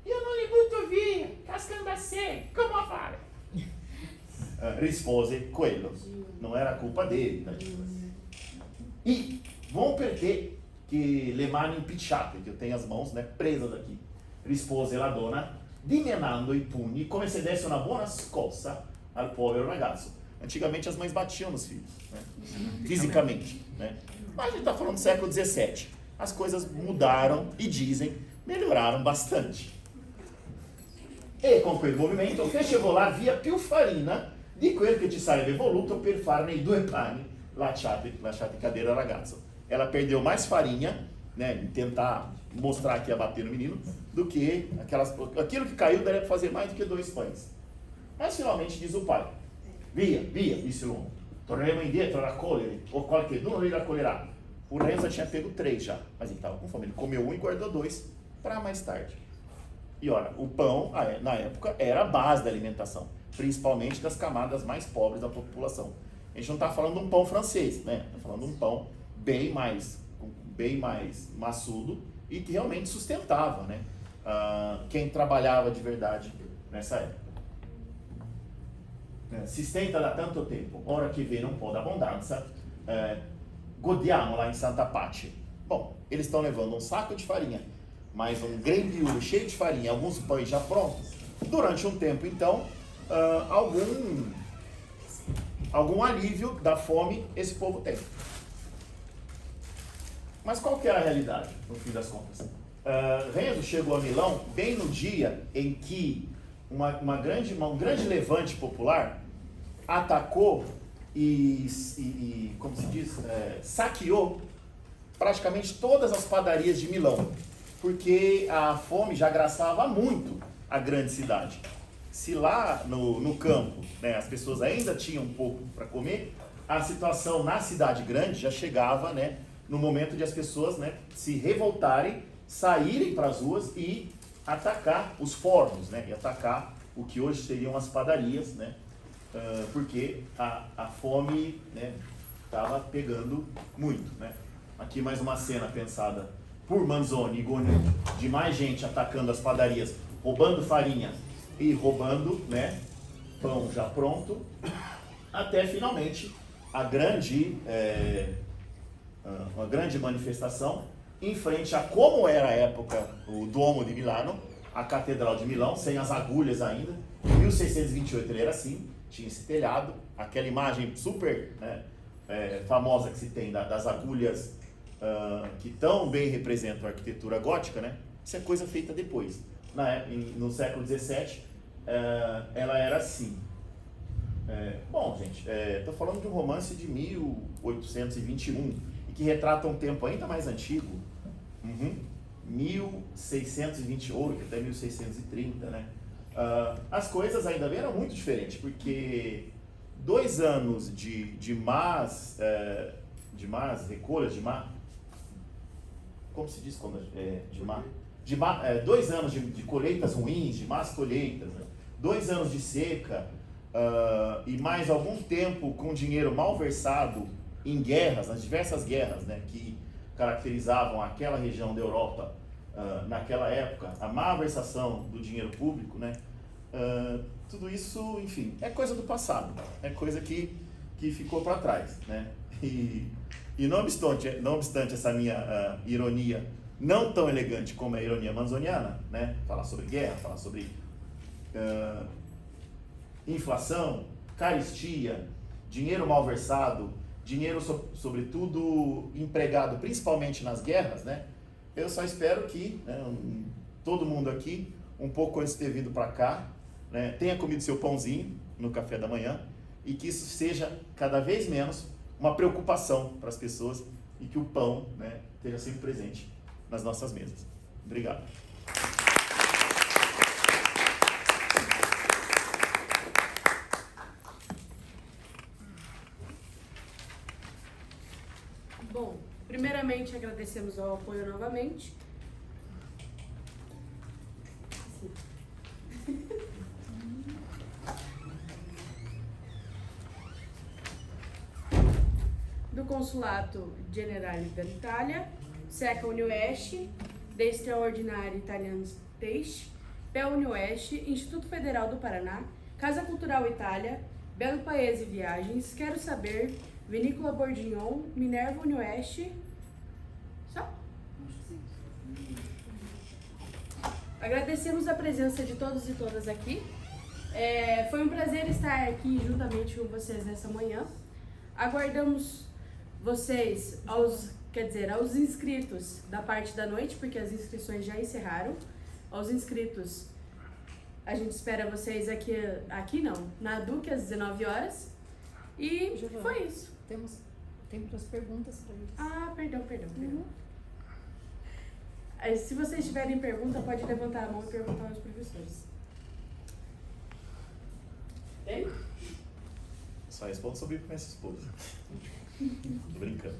Io non li butto via, cascando a sé, come a fare? Rispose quello, não era culpa dele, tadinho. E vão perder que le mani impicciate, que eu tenho as mãos, né, presas aqui. Rispose la donna, dimenando i pugni, come se desse una buona scossa al povero ragazzo. Antigamente as mães batiam nos filhos, né, fisicamente, né. Mas a gente está falando do século XVII. As coisas mudaram e melhoraram bastante. E con quel movimento fece volar via più farina di quel che ci sarebbe voluto per farne i 2 pani lasciati cadere al ragazzo. Ela perdeu mais farinha, né, em tentar mostrar que ia bater no menino, do que aquilo que caiu daria para fazer mais do que 2 pães. Mas finalmente diz o pai, via, disse l'uomo, torneremo indietro a raccogliere, o qualcheduno li raccoglierà. O Renzo tinha pego 3 já, mas ele estava com fome, ele comeu 1 e guardou 2 para mais tarde. E olha, o pão, na época, era a base da alimentação, principalmente das camadas mais pobres da população. A gente não está falando de um pão francês, né? Está falando de um pão bem mais maçudo e que realmente sustentava, né, quem trabalhava de verdade nessa época. Si stenta da tanto tempo, ora che viene un po' d'abbondanza, godiamo lá em Santa Pace. Bom, eles estão levando um saco de farinha, mais um grembiule cheio de farinha, alguns pães já prontos. Durante um tempo, então, algum alívio da fome esse povo tem. Mas qual que era a realidade, no fim das contas? Renzo chegou a Milão bem no dia em que um grande levante popular atacou e como se diz, saqueou praticamente todas as padarias de Milão, porque a fome já agraçava muito a grande cidade. Se lá no campo, né, as pessoas ainda tinham um pouco para comer, a situação na cidade grande já chegava, né, no momento de as pessoas, né, se revoltarem, saírem para as ruas e atacar os fornos, né, e atacar o que hoje seriam as padarias, né, porque a fome, né, estava pegando muito, né. Aqui mais uma cena pensada por Manzoni e Gonin, de mais gente atacando as padarias, roubando farinha e roubando, né, pão já pronto, até finalmente uma grande manifestação em frente a como era a época o Duomo de Milano, a Catedral de Milão, sem as agulhas ainda. Em 1628 ele era assim, tinha esse telhado, aquela imagem super, né, famosa que se tem das agulhas que tão bem representam a arquitetura gótica, né? Isso é coisa feita depois. No século XVII, ela era assim. Bom, gente, estou falando de um romance de 1821 e que retrata um tempo ainda mais antigo, 1628 até 1630, né? As coisas ainda eram muito diferentes, porque 2 anos de más recolhas, como se diz quando de má? 2 anos de colheitas ruins, de más colheitas, né? 2 anos de seca, e mais algum tempo com dinheiro mal versado em guerras, nas diversas guerras, né, que caracterizavam aquela região da Europa naquela época, a má versação do dinheiro público, né, tudo isso, enfim, é coisa do passado, é coisa que ficou para trás, né, e não obstante essa minha ironia não tão elegante como a ironia manzoniana, né, falar sobre guerra, falar sobre inflação, carestia, dinheiro mal versado, dinheiro sobretudo empregado principalmente nas guerras, né? Eu só espero que, né, todo mundo aqui, um pouco antes de ter vindo para cá, né, tenha comido seu pãozinho no café da manhã e que isso seja cada vez menos uma preocupação para as pessoas e que o pão, né, esteja sempre presente nas nossas mesas. Obrigado. Bom, primeiramente agradecemos ao apoio novamente. Do Consulato Generale dell'Italia, SECA Unioeste, The Extraordinary Italian State, PEL Unioeste, Instituto Federal do Paraná, Casa Cultural Itália, Belo Paese Viagens, Quero Saber, Vinícola Bourguignon, Minerva Unioeste. Só? Agradecemos a presença de todos e todas aqui. Foi um prazer estar aqui juntamente com vocês nessa manhã. Aguardamos vocês, aos inscritos da parte da noite, porque as inscrições já encerraram. Aos inscritos, a gente espera vocês aqui não, na Duque às 19 horas. E Giovana, foi isso. Temos as perguntas para eles. Ah, perdão. Se vocês tiverem pergunta, pode levantar a mão e perguntar aos professores. Tem? Só respondo sobre minha esposa. Tô brincando.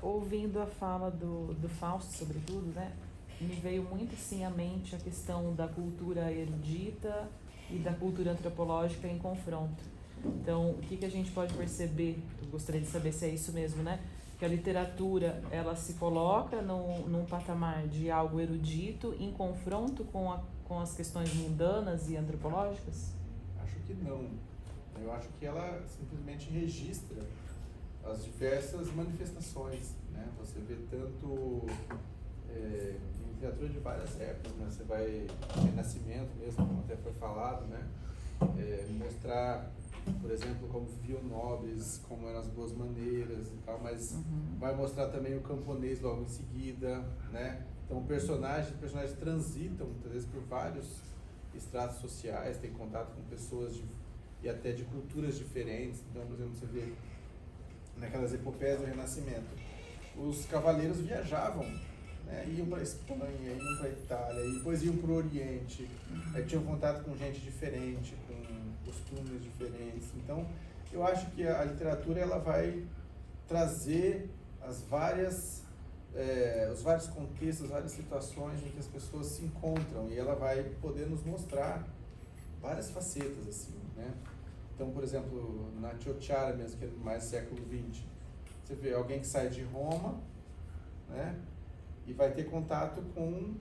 Ouvindo a fala do Fausto, sobretudo, né, me veio muito assim à mente a questão da cultura erudita e da cultura antropológica em confronto. Então, o que a gente pode perceber, eu gostaria de saber se é isso mesmo, né, que a literatura, ela se coloca num patamar de algo erudito em confronto com as questões mundanas e antropológicas? Acho que não. Eu acho que ela simplesmente registra as diversas manifestações, né? Você vê tanto em literatura de várias épocas, né? Você vai Renascimento mesmo, como até foi falado, né? mostrar, por exemplo, como viviam nobres, como eram as boas maneiras e tal, mas vai mostrar também o camponês logo em seguida, né? Então, os personagens transitam, muitas vezes, por vários estratos sociais, tem contato com pessoas e até de culturas diferentes. Então, por exemplo, você vê naquelas epopeias do Renascimento, os cavaleiros viajavam, né? Iam para a Espanha, iam para a Itália, e depois iam para o Oriente, tinham contato com gente diferente, com costumes diferentes. Então, eu acho que a literatura ela vai trazer os vários contextos, as várias situações em que as pessoas se encontram, e ela vai poder nos mostrar várias facetas, assim, né? Então, por exemplo, na Tiotiara mesmo, que é mais século XX, você vê alguém que sai de Roma, né? E vai ter contato com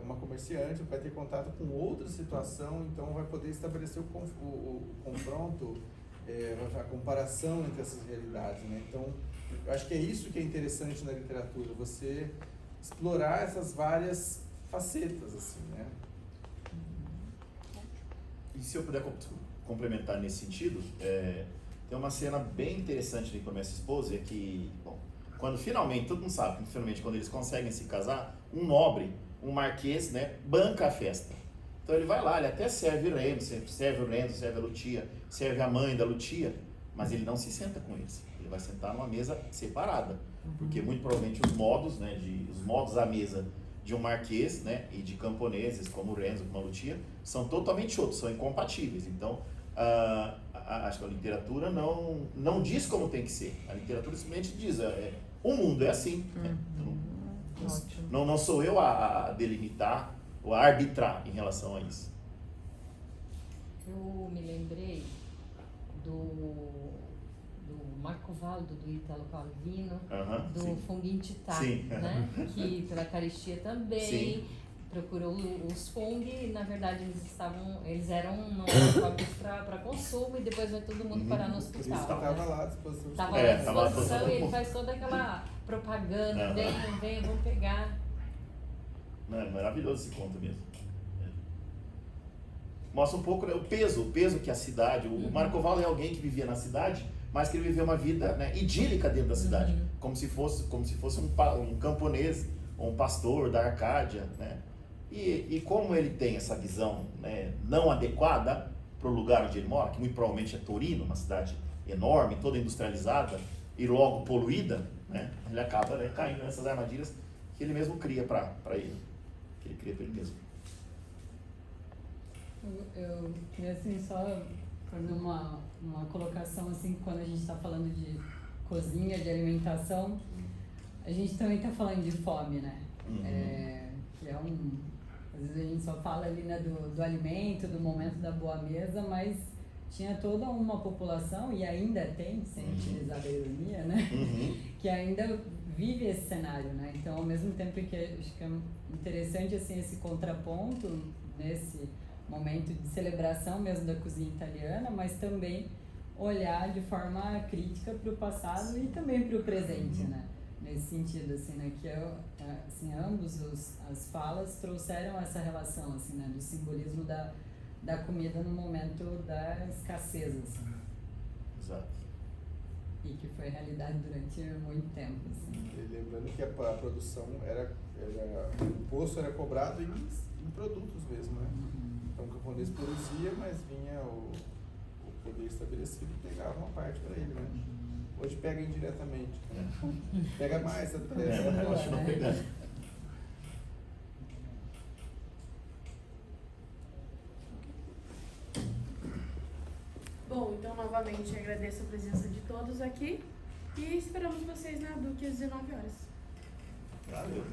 uma comerciante, vai ter contato com outra situação, então vai poder estabelecer o confronto, a comparação entre essas realidades, né? Então, eu acho que é isso que é interessante na literatura, você explorar essas várias facetas, assim, né? E se eu puder complementar nesse sentido, tem uma cena bem interessante de Promessa e Esposa, que, bom, quando finalmente, todo mundo sabe, finalmente quando eles conseguem se casar, um nobre, um marquês, né, banca a festa. Então ele vai lá, ele até serve o Renzo, serve a Lucia, serve a mãe da Lucia, mas ele não se senta com eles. Ele vai sentar numa mesa separada, porque muito provavelmente os modos à mesa de um marquês, né, e de camponeses como o Renzo, como a Lucia, são totalmente outros, são incompatíveis. Então, acho que a literatura não diz como tem que ser. A literatura simplesmente diz, o mundo é assim. Né? Não sou eu a delimitar ou a arbitrar em relação a isso. Eu me lembrei do Marco Valdo, do Italo Calvino, do sim. Fonguintitá, Sim. né? Que pela caristia também Sim. procurou os Fung, na verdade eles eram próprios para consumo, e depois vai todo mundo parar no Por isso hospital. que estava lá à disposição. Estava à disposição, e ele faz toda aquela propaganda, venham, vão pegar. Maravilhoso esse conto mesmo. Mostra um pouco, né, o peso que a cidade... O Marco Valdo é alguém que vivia na cidade, mas que ele viveu uma vida, né, idílica dentro da cidade, como se fosse um camponês, um pastor da Arcádia, né? E como ele tem essa visão, né, não adequada para o lugar onde ele mora, que muito provavelmente é Torino, uma cidade enorme, toda industrializada e logo poluída, né, ele acaba, né, caindo nessas armadilhas que ele mesmo cria para ele, que ele cria para ele mesmo. Eu queria assim só fazer uma colocação assim, quando a gente está falando de cozinha, de alimentação, a gente também está falando de fome, né? Que é às vezes a gente só fala ali, né, do alimento, do momento da boa mesa, mas tinha toda uma população, e ainda tem, sem utilizar a ironia, né? Que ainda vive esse cenário, né? Então, ao mesmo tempo que acho que é interessante assim esse contraponto nesse momento de celebração mesmo da cozinha italiana, mas também olhar de forma crítica para o passado e também para o presente, né? Nesse sentido, assim, né? Que assim, ambos as falas trouxeram essa relação, assim, né? Do simbolismo da comida no momento da escassez, assim. Exato. E que foi realidade durante muito tempo, assim. E lembrando que a produção o imposto era cobrado em produtos mesmo, né? Então o camponês produzia, mas vinha o poder estabelecido e pegava uma parte para ele, né? Hoje pega indiretamente. Pega mais até. Continua pegando. Bom, então novamente agradeço a presença de todos aqui e esperamos vocês na Duque às 19 horas. Valeu.